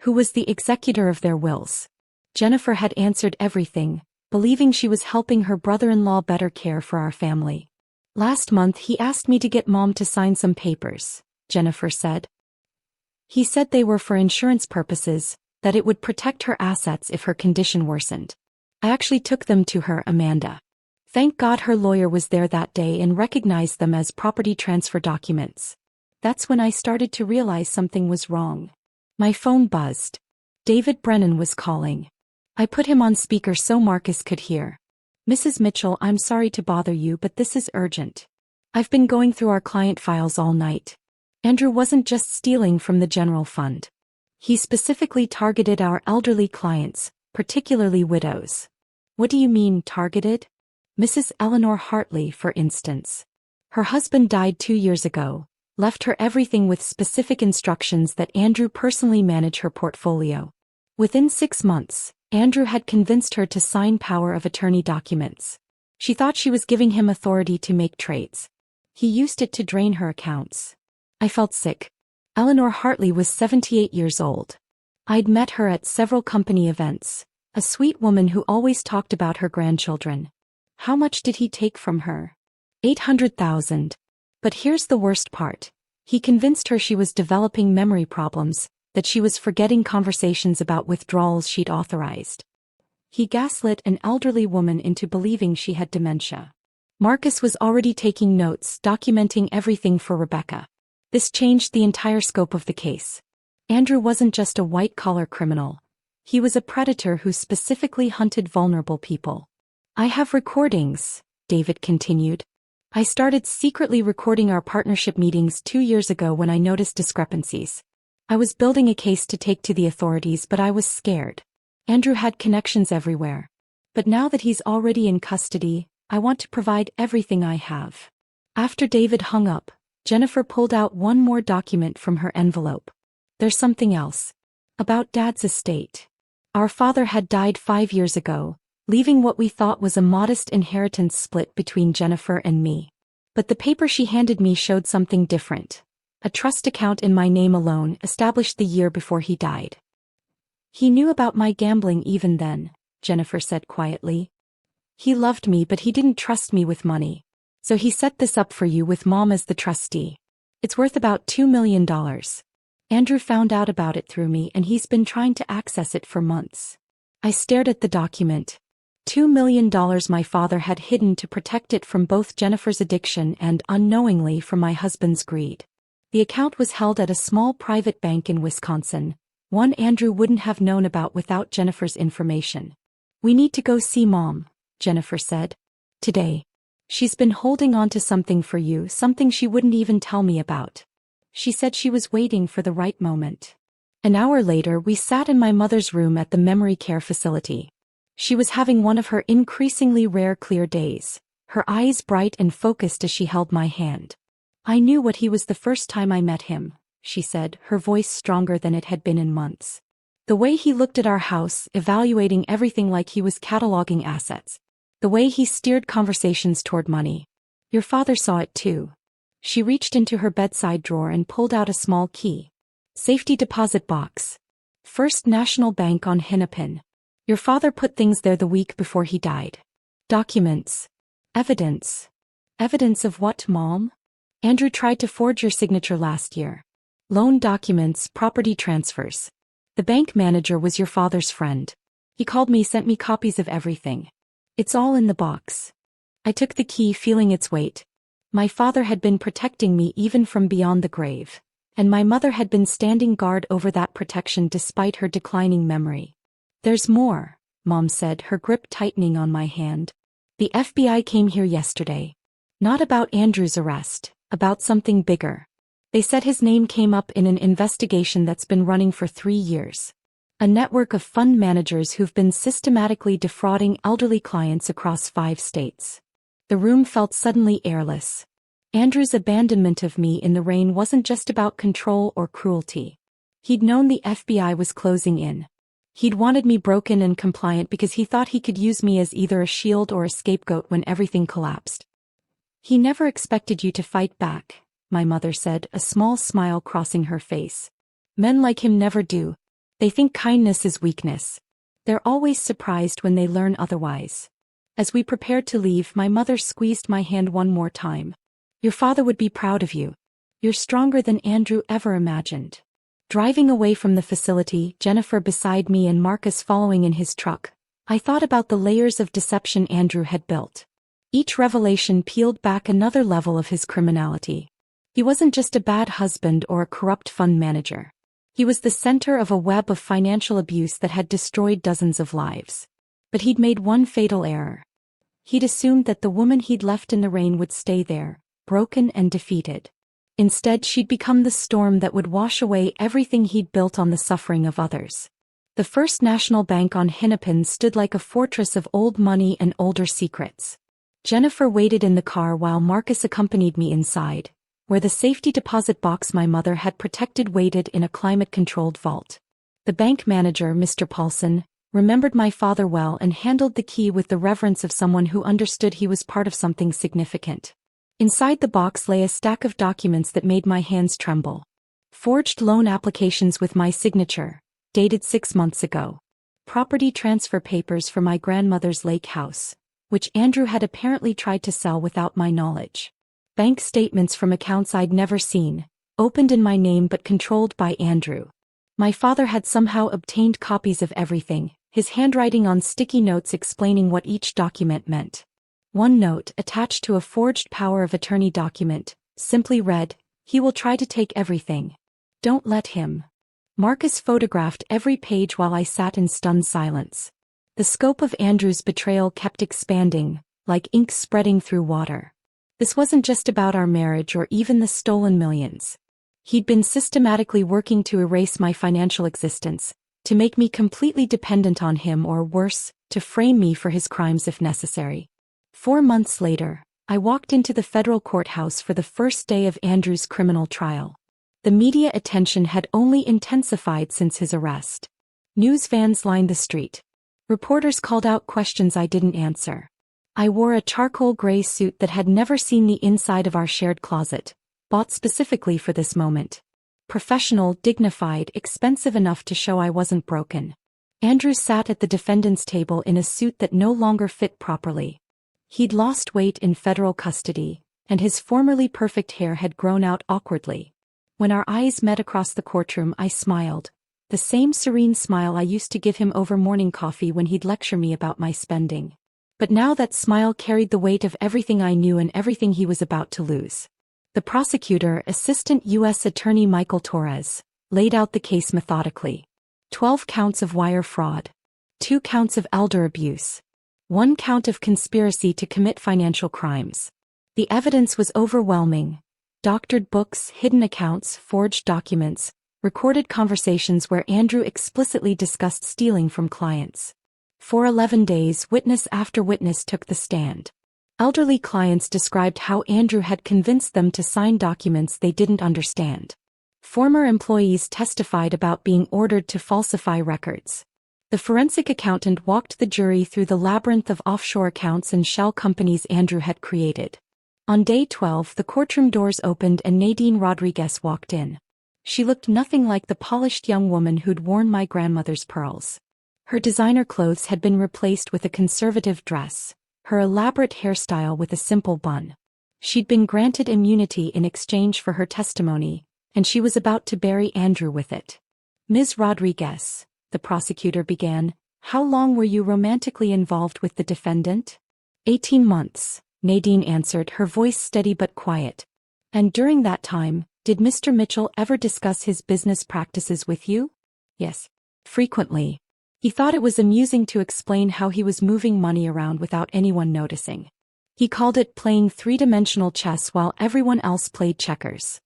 Who was the executor of their wills? Jennifer had answered everything, believing she was helping her brother-in-law better care for our family. Last month he asked me to get Mom to sign some papers, Jennifer said. He said they were for insurance purposes, that it would protect her assets if her condition worsened. I actually took them to her, Amanda. Thank God her lawyer was there that day and recognized them as property transfer documents. That's when I started to realize something was wrong. My phone buzzed. David Brennan was calling. I put him on speaker so Marcus could hear. Mrs. Mitchell, I'm sorry to bother you, but this is urgent. I've been going through our client files all night. Andrew wasn't just stealing from the general fund. He specifically targeted our elderly clients, particularly widows. What do you mean, targeted? Mrs. Eleanor Hartley, for instance. Her husband died 2 years ago, left her everything with specific instructions that Andrew personally manage her portfolio. Within 6 months, Andrew had convinced her to sign power of attorney documents. She thought she was giving him authority to make trades. He used it to drain her accounts. I felt sick. Eleanor Hartley was 78 years old. I'd met her at several company events, a sweet woman who always talked about her grandchildren. How much did he take from her? $800,000. But here's the worst part. He convinced her she was developing memory problems, that she was forgetting conversations about withdrawals she'd authorized. He gaslit an elderly woman into believing she had dementia. Marcus was already taking notes, documenting everything for Rebecca. This changed the entire scope of the case. Andrew wasn't just a white-collar criminal. He was a predator who specifically hunted vulnerable people. I have recordings, David continued. I started secretly recording our partnership meetings 2 years ago when I noticed discrepancies. I was building a case to take to the authorities, but I was scared. Andrew had connections everywhere. But now that he's already in custody, I want to provide everything I have. After David hung up, Jennifer pulled out one more document from her envelope. There's something else. About Dad's estate. Our father had died 5 years ago, leaving what we thought was a modest inheritance split between Jennifer and me. But the paper she handed me showed something different. A trust account in my name alone, established the year before he died. He knew about my gambling even then, Jennifer said quietly. He loved me, but he didn't trust me with money. So he set this up for you with Mom as the trustee. It's worth about $2 million. Andrew found out about it through me, and he's been trying to access it for months. I stared at the document. $2 million my father had hidden to protect it from both Jennifer's addiction and, unknowingly, from my husband's greed. The account was held at a small private bank in Wisconsin, one Andrew wouldn't have known about without Jennifer's information. We need to go see Mom, Jennifer said. Today. She's been holding on to something for you, something she wouldn't even tell me about. She said she was waiting for the right moment. An hour later, we sat in my mother's room at the memory care facility. She was having one of her increasingly rare clear days, her eyes bright and focused as she held my hand. I knew what he was the first time I met him, she said, her voice stronger than it had been in months. The way he looked at our house, evaluating everything like he was cataloging assets. The way he steered conversations toward money. Your father saw it too. She reached into her bedside drawer and pulled out a small key. Safety deposit box. First National Bank on Hennepin. Your father put things there the week before he died. Documents. Evidence. Evidence of what, Mom? Andrew tried to forge your signature last year. Loan documents, property transfers. The bank manager was your father's friend. He called me, sent me copies of everything. It's all in the box. I took the key, feeling its weight. My father had been protecting me even from beyond the grave, and my mother had been standing guard over that protection despite her declining memory. There's more, Mom said, her grip tightening on my hand. The FBI came here yesterday. Not about Andrew's arrest, about something bigger. They said his name came up in an investigation that's been running for 3 years. A network of fund managers who've been systematically defrauding elderly clients across 5 states. The room felt suddenly airless. Andrew's abandonment of me in the rain wasn't just about control or cruelty. He'd known the FBI was closing in. He'd wanted me broken and compliant because he thought he could use me as either a shield or a scapegoat when everything collapsed. He never expected you to fight back, my mother said, a small smile crossing her face. Men like him never do. They think kindness is weakness. They're always surprised when they learn otherwise. As we prepared to leave, my mother squeezed my hand one more time. Your father would be proud of you. You're stronger than Andrew ever imagined. Driving away from the facility, Jennifer beside me and Marcus following in his truck, I thought about the layers of deception Andrew had built. Each revelation peeled back another level of his criminality. He wasn't just a bad husband or a corrupt fund manager. He was the center of a web of financial abuse that had destroyed dozens of lives. But he'd made one fatal error. He'd assumed that the woman he'd left in the rain would stay there, broken and defeated. Instead, she'd become the storm that would wash away everything he'd built on the suffering of others. The First National Bank on Hennepin stood like a fortress of old money and older secrets. Jennifer waited in the car while Marcus accompanied me inside, where the safety deposit box my mother had protected waited in a climate-controlled vault. The bank manager, Mr. Paulson, remembered my father well and handled the key with the reverence of someone who understood he was part of something significant. Inside the box lay a stack of documents that made my hands tremble. Forged loan applications with my signature, dated 6 months ago. Property transfer papers for my grandmother's lake house, which Andrew had apparently tried to sell without my knowledge. Bank statements from accounts I'd never seen, opened in my name but controlled by Andrew. My father had somehow obtained copies of everything, his handwriting on sticky notes explaining what each document meant. One note, attached to a forged power of attorney document, simply read, "He will try to take everything. Don't let him." Marcus photographed every page while I sat in stunned silence. The scope of Andrew's betrayal kept expanding, like ink spreading through water. This wasn't just about our marriage or even the stolen millions. He'd been systematically working to erase my financial existence, to make me completely dependent on him or worse, to frame me for his crimes if necessary. 4 months later, I walked into the federal courthouse for the first day of Andrew's criminal trial. The media attention had only intensified since his arrest. News vans lined the street. Reporters called out questions I didn't answer. I wore a charcoal gray suit that had never seen the inside of our shared closet, bought specifically for this moment. Professional, dignified, expensive enough to show I wasn't broken. Andrew sat at the defendant's table in a suit that no longer fit properly. He'd lost weight in federal custody, and his formerly perfect hair had grown out awkwardly. When our eyes met across the courtroom, I smiled, the same serene smile I used to give him over morning coffee when he'd lecture me about my spending. But now that smile carried the weight of everything I knew and everything he was about to lose. The prosecutor, Assistant U.S. Attorney Michael Torres, laid out the case methodically. 12 counts of wire fraud. 2 counts of elder abuse. 1 count of conspiracy to commit financial crimes. The evidence was overwhelming. Doctored books, hidden accounts, forged documents, recorded conversations where Andrew explicitly discussed stealing from clients. For 11 days, witness after witness took the stand. Elderly clients described how Andrew had convinced them to sign documents they didn't understand. Former employees testified about being ordered to falsify records. The forensic accountant walked the jury through the labyrinth of offshore accounts and shell companies Andrew had created. On day 12, the courtroom doors opened and Nadine Rodriguez walked in. She looked nothing like the polished young woman who'd worn my grandmother's pearls. Her designer clothes had been replaced with a conservative dress, her elaborate hairstyle with a simple bun. She'd been granted immunity in exchange for her testimony, and she was about to bury Andrew with it. Ms. Rodriguez, the prosecutor began, how long were you romantically involved with the defendant? 18 months, Nadine answered, her voice steady but quiet. And during that time, did Mr. Mitchell ever discuss his business practices with you? Yes. Frequently. He thought it was amusing to explain how he was moving money around without anyone noticing. He called it playing three-dimensional chess while everyone else played checkers.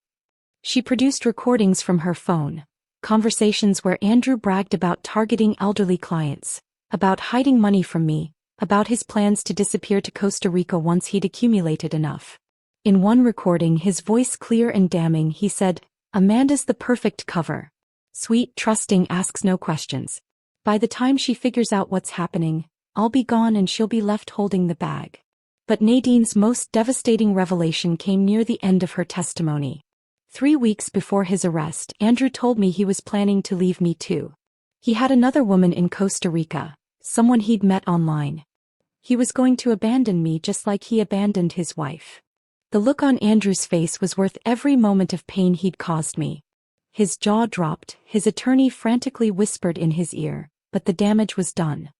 She produced recordings from her phone, conversations where Andrew bragged about targeting elderly clients, about hiding money from me, about his plans to disappear to Costa Rica once he'd accumulated enough. In one recording, his voice clear and damning, he said, "Amanda's the perfect cover. Sweet, trusting, asks no questions. By the time she figures out what's happening, I'll be gone and she'll be left holding the bag." But Nadine's most devastating revelation came near the end of her testimony. 3 weeks before his arrest, Andrew told me he was planning to leave me too. He had another woman in Costa Rica, someone he'd met online. He was going to abandon me just like he abandoned his wife. The look on Andrew's face was worth every moment of pain he'd caused me. His jaw dropped, his attorney frantically whispered in his ear, but the damage was done.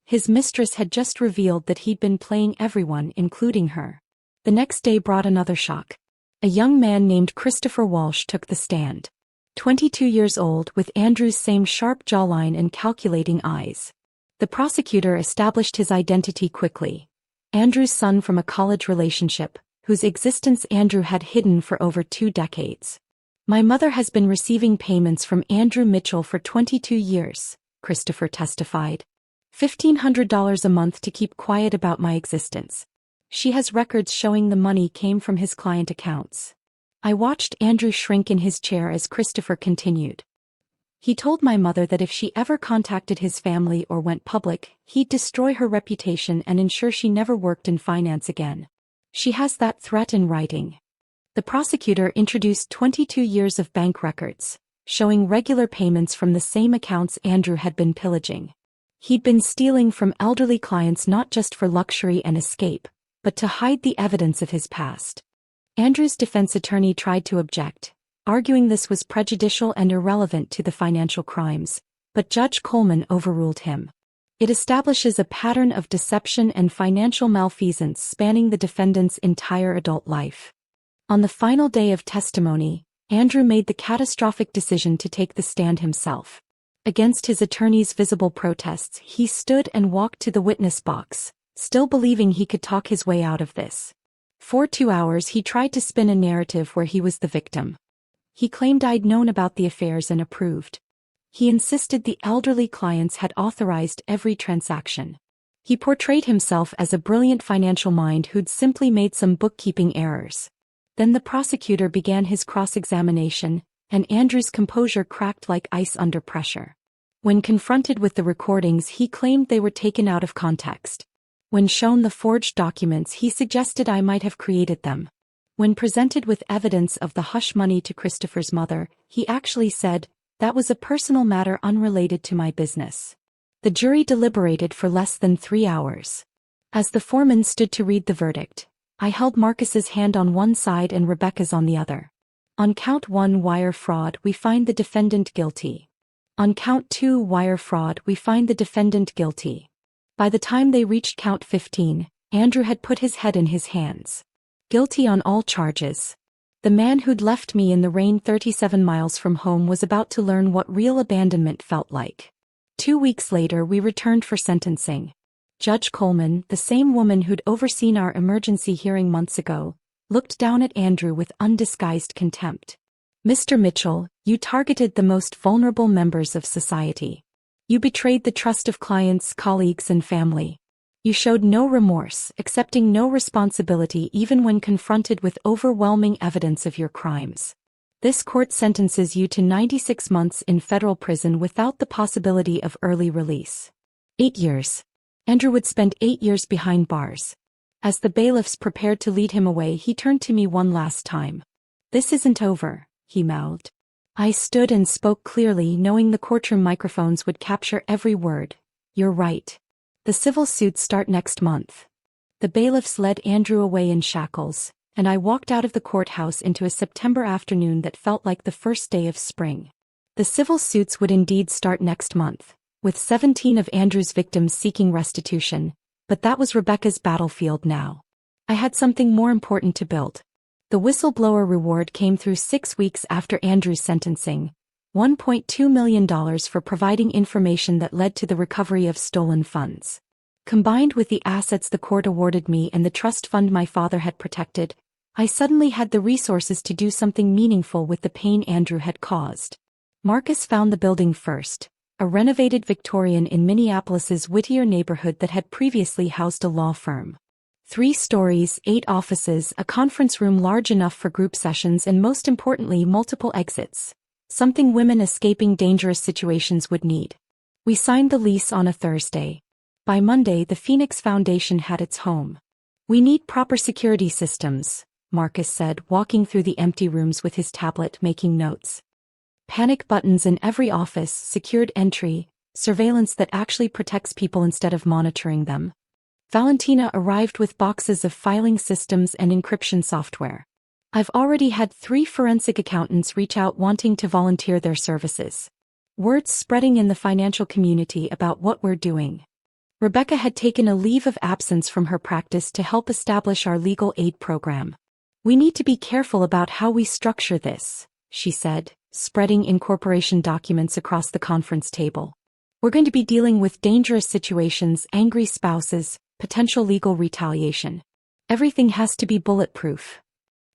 His mistress had just revealed that he'd been playing everyone, including her. The next day brought another shock. A young man named Christopher Walsh took the stand. 22 years old, with Andrew's same sharp jawline and calculating eyes. The prosecutor established his identity quickly. Andrew's son from a college relationship, whose existence Andrew had hidden for over 2 decades. My mother has been receiving payments from Andrew Mitchell for 22 years, Christopher testified. $1,500 a month to keep quiet about my existence. She has records showing the money came from his client accounts. I watched Andrew shrink in his chair as Christopher continued. He told my mother that if she ever contacted his family or went public, he'd destroy her reputation and ensure she never worked in finance again. She has that threat in writing. The prosecutor introduced 22 years of bank records, showing regular payments from the same accounts Andrew had been pillaging. He'd been stealing from elderly clients not just for luxury and escape, but to hide the evidence of his past. Andrew's defense attorney tried to object, arguing this was prejudicial and irrelevant to the financial crimes, but Judge Coleman overruled him. It establishes a pattern of deception and financial malfeasance spanning the defendant's entire adult life. On the final day of testimony, Andrew made the catastrophic decision to take the stand himself. Against his attorney's visible protests, he stood and walked to the witness box, still believing he could talk his way out of this. For 2 hours he tried to spin a narrative where he was the victim. He claimed I'd known about the affairs and approved. He insisted the elderly clients had authorized every transaction. He portrayed himself as a brilliant financial mind who'd simply made some bookkeeping errors. Then the prosecutor began his cross-examination, and Andrew's composure cracked like ice under pressure. When confronted with the recordings, he claimed they were taken out of context. When shown the forged documents, he suggested I might have created them. When presented with evidence of the hush money to Christopher's mother, he actually said, "That was a personal matter unrelated to my business." The jury deliberated for less than 3 hours. As the foreman stood to read the verdict, I held Marcus's hand on one side and Rebecca's on the other. On count 1 wire fraud, we find the defendant guilty. On count 2 wire fraud, we find the defendant guilty. By the time they reached count 15, Andrew had put his head in his hands. Guilty on all charges. The man who'd left me in the rain 37 miles from home was about to learn what real abandonment felt like. 2 weeks later we returned for sentencing. Judge Coleman, the same woman who'd overseen our emergency hearing months ago, looked down at Andrew with undisguised contempt. "Mr. Mitchell, you targeted the most vulnerable members of society. You betrayed the trust of clients, colleagues, and family. You showed no remorse, accepting no responsibility even when confronted with overwhelming evidence of your crimes. This court sentences you to 96 months in federal prison without the possibility of early release." 8 years. Andrew would spend 8 years behind bars. As the bailiffs prepared to lead him away, he turned to me one last time. "This isn't over," he mouthed. I stood and spoke clearly, knowing the courtroom microphones would capture every word. "You're right. The civil suits start next month." The bailiffs led Andrew away in shackles, and I walked out of the courthouse into a September afternoon that felt like the first day of spring. The civil suits would indeed start next month, with 17 of Andrew's victims seeking restitution, but that was Rebecca's battlefield now. I had something more important to build. The whistleblower reward came through 6 weeks after Andrew's sentencing, $1.2 million for providing information that led to the recovery of stolen funds. Combined with the assets the court awarded me and the trust fund my father had protected, I suddenly had the resources to do something meaningful with the pain Andrew had caused. Marcus found the building first, a renovated Victorian in Minneapolis's Whittier neighborhood that had previously housed a law firm. 3 stories, 8 offices, a conference room large enough for group sessions, and most importantly, multiple exits. Something women escaping dangerous situations would need. We signed the lease on a Thursday. By Monday, the Phoenix Foundation had its home. "We need proper security systems," Marcus said, walking through the empty rooms with his tablet making notes. "Panic buttons in every office, secured entry, surveillance that actually protects people instead of monitoring them." Valentina arrived with boxes of filing systems and encryption software. "I've already had 3 forensic accountants reach out wanting to volunteer their services. Word's spreading in the financial community about what we're doing." Rebecca had taken a leave of absence from her practice to help establish our legal aid program. "We need to be careful about how we structure this," she said, spreading incorporation documents across the conference table. "We're going to be dealing with dangerous situations, angry spouses, potential legal retaliation. Everything has to be bulletproof."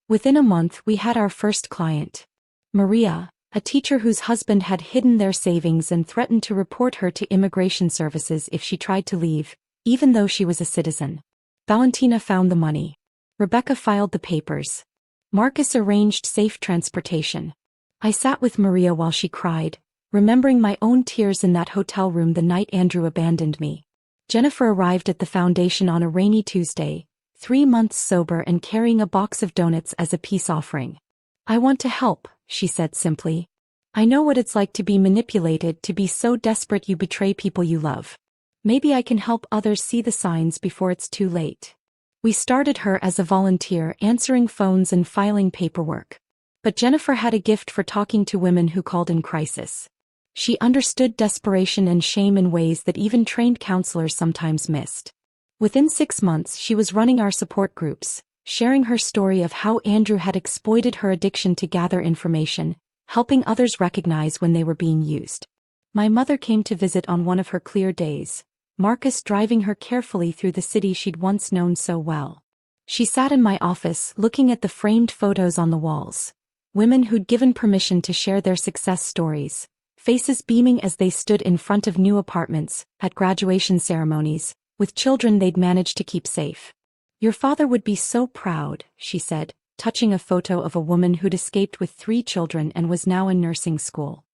Within a month, we had our first client. Maria, a teacher whose husband had hidden their savings and threatened to report her to immigration services if she tried to leave, even though she was a citizen. Valentina found the money. Rebecca filed the papers. Marcus arranged safe transportation. I sat with Maria while she cried, remembering my own tears in that hotel room the night Andrew abandoned me. Jennifer arrived at the foundation on a rainy Tuesday, 3 months sober and carrying a box of donuts as a peace offering. "I want to help," she said simply. "I know what it's like to be manipulated, to be so desperate you betray people you love. Maybe I can help others see the signs before it's too late." We started her as a volunteer, answering phones and filing paperwork. But Jennifer had a gift for talking to women who called in crisis. She understood desperation and shame in ways that even trained counselors sometimes missed. Within 6 months, she was running our support groups, sharing her story of how Andrew had exploited her addiction to gather information, helping others recognize when they were being used. My mother came to visit on one of her clear days, Marcus driving her carefully through the city she'd once known so well. She sat in my office, looking at the framed photos on the walls. Women who'd given permission to share their success stories, faces beaming as they stood in front of new apartments, at graduation ceremonies, with children they'd managed to keep safe. "Your father would be so proud," she said, touching a photo of a woman who'd escaped with 3 children and was now in nursing school.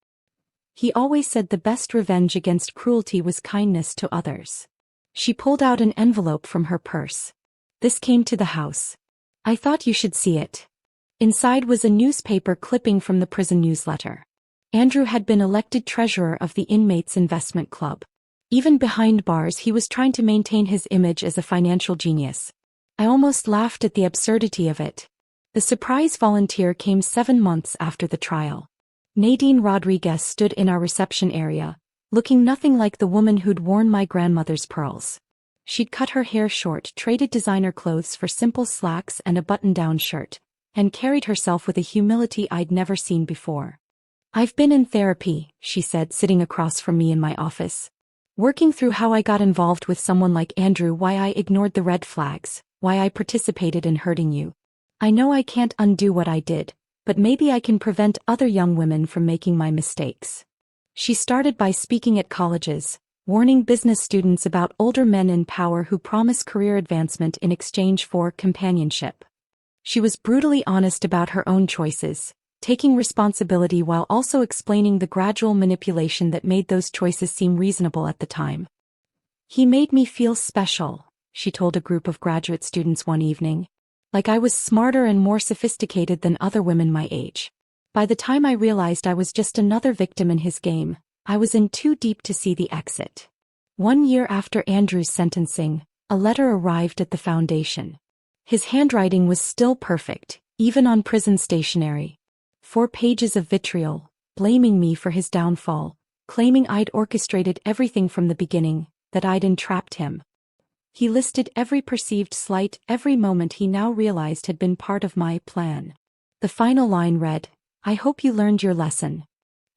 "He always said the best revenge against cruelty was kindness to others." She pulled out an envelope from her purse. "This came to the house. I thought you should see it." Inside was a newspaper clipping from the prison newsletter. Andrew had been elected treasurer of the Inmates Investment Club. Even behind bars, he was trying to maintain his image as a financial genius. I almost laughed at the absurdity of it. The surprise volunteer came 7 months after the trial. Nadine Rodriguez stood in our reception area, looking nothing like the woman who'd worn my grandmother's pearls. She'd cut her hair short, traded designer clothes for simple slacks and a button-down shirt, and carried herself with a humility I'd never seen before. "I've been in therapy," she said, sitting across from me in my office. "Working through how I got involved with someone like Andrew, why I ignored the red flags, why I participated in hurting you. I know I can't undo what I did, but maybe I can prevent other young women from making my mistakes." She started by speaking at colleges, warning business students about older men in power who promise career advancement in exchange for companionship. She was brutally honest about her own choices, taking responsibility while also explaining the gradual manipulation that made those choices seem reasonable at the time. "He made me feel special," she told a group of graduate students one evening. "Like I was smarter and more sophisticated than other women my age. By the time I realized I was just another victim in his game, I was in too deep to see the exit." 1 year after Andrew's sentencing, a letter arrived at the foundation. His handwriting was still perfect, even on prison stationery. 4 pages of vitriol, blaming me for his downfall, claiming I'd orchestrated everything from the beginning, that I'd entrapped him. He listed every perceived slight, every moment he now realized had been part of my plan. The final line read, "I hope you learned your lesson."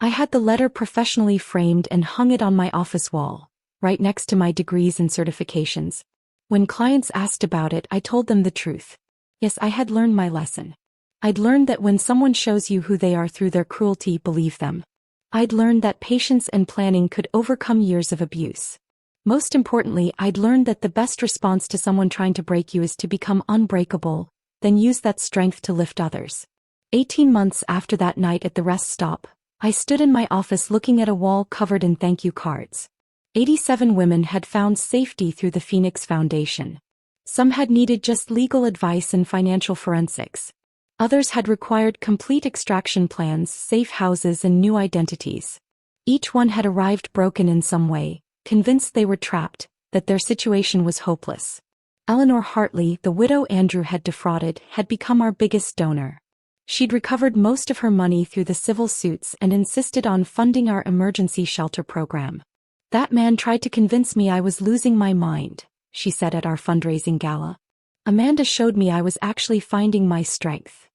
I had the letter professionally framed and hung it on my office wall, right next to my degrees and certifications. When clients asked about it, I told them the truth. Yes, I had learned my lesson. I'd learned that when someone shows you who they are through their cruelty, believe them. I'd learned that patience and planning could overcome years of abuse. Most importantly, I'd learned that the best response to someone trying to break you is to become unbreakable, then use that strength to lift others. 18 months after that night at the rest stop, I stood in my office looking at a wall covered in thank you cards. 87 women had found safety through the Phoenix Foundation. Some had needed just legal advice and financial forensics. Others had required complete extraction plans, safe houses, and new identities. Each one had arrived broken in some way, convinced they were trapped, that their situation was hopeless. Eleanor Hartley, the widow Andrew had defrauded, had become our biggest donor. She'd recovered most of her money through the civil suits and insisted on funding our emergency shelter program. "That man tried to convince me I was losing my mind," she said at our fundraising gala. "Amanda showed me I was actually finding my strength."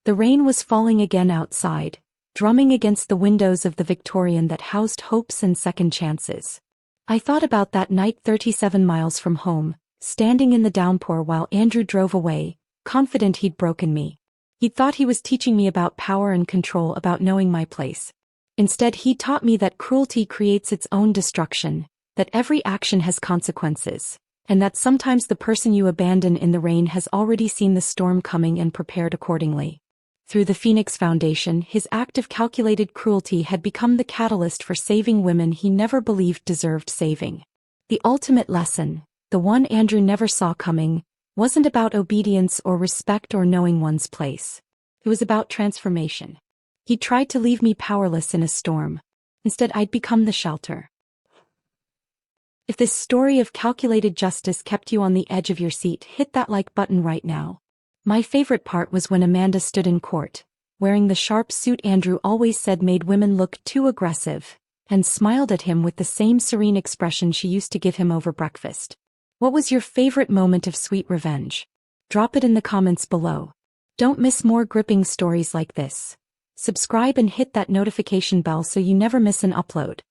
The rain was falling again outside, drumming against the windows of the Victorian that housed hopes and second chances. I thought about that night 37 miles from home, standing in the downpour while Andrew drove away, confident he'd broken me. He'd thought he was teaching me about power and control, about knowing my place. Instead, he taught me that cruelty creates its own destruction, that every action has consequences, and that sometimes the person you abandon in the rain has already seen the storm coming and prepared accordingly. Through the Phoenix Foundation, his act of calculated cruelty had become the catalyst for saving women he never believed deserved saving. The ultimate lesson, the one Andrew never saw coming, wasn't about obedience or respect or knowing one's place. It was about transformation. He tried to leave me powerless in a storm. Instead, I'd become the shelter. If this story of calculated justice kept you on the edge of your seat, hit that like button right now. My favorite part was when Amanda stood in court, wearing the sharp suit Andrew always said made women look too aggressive, and smiled at him with the same serene expression she used to give him over breakfast. What was your favorite moment of sweet revenge? Drop it in the comments below. Don't miss more gripping stories like this. Subscribe and hit that notification bell so you never miss an upload.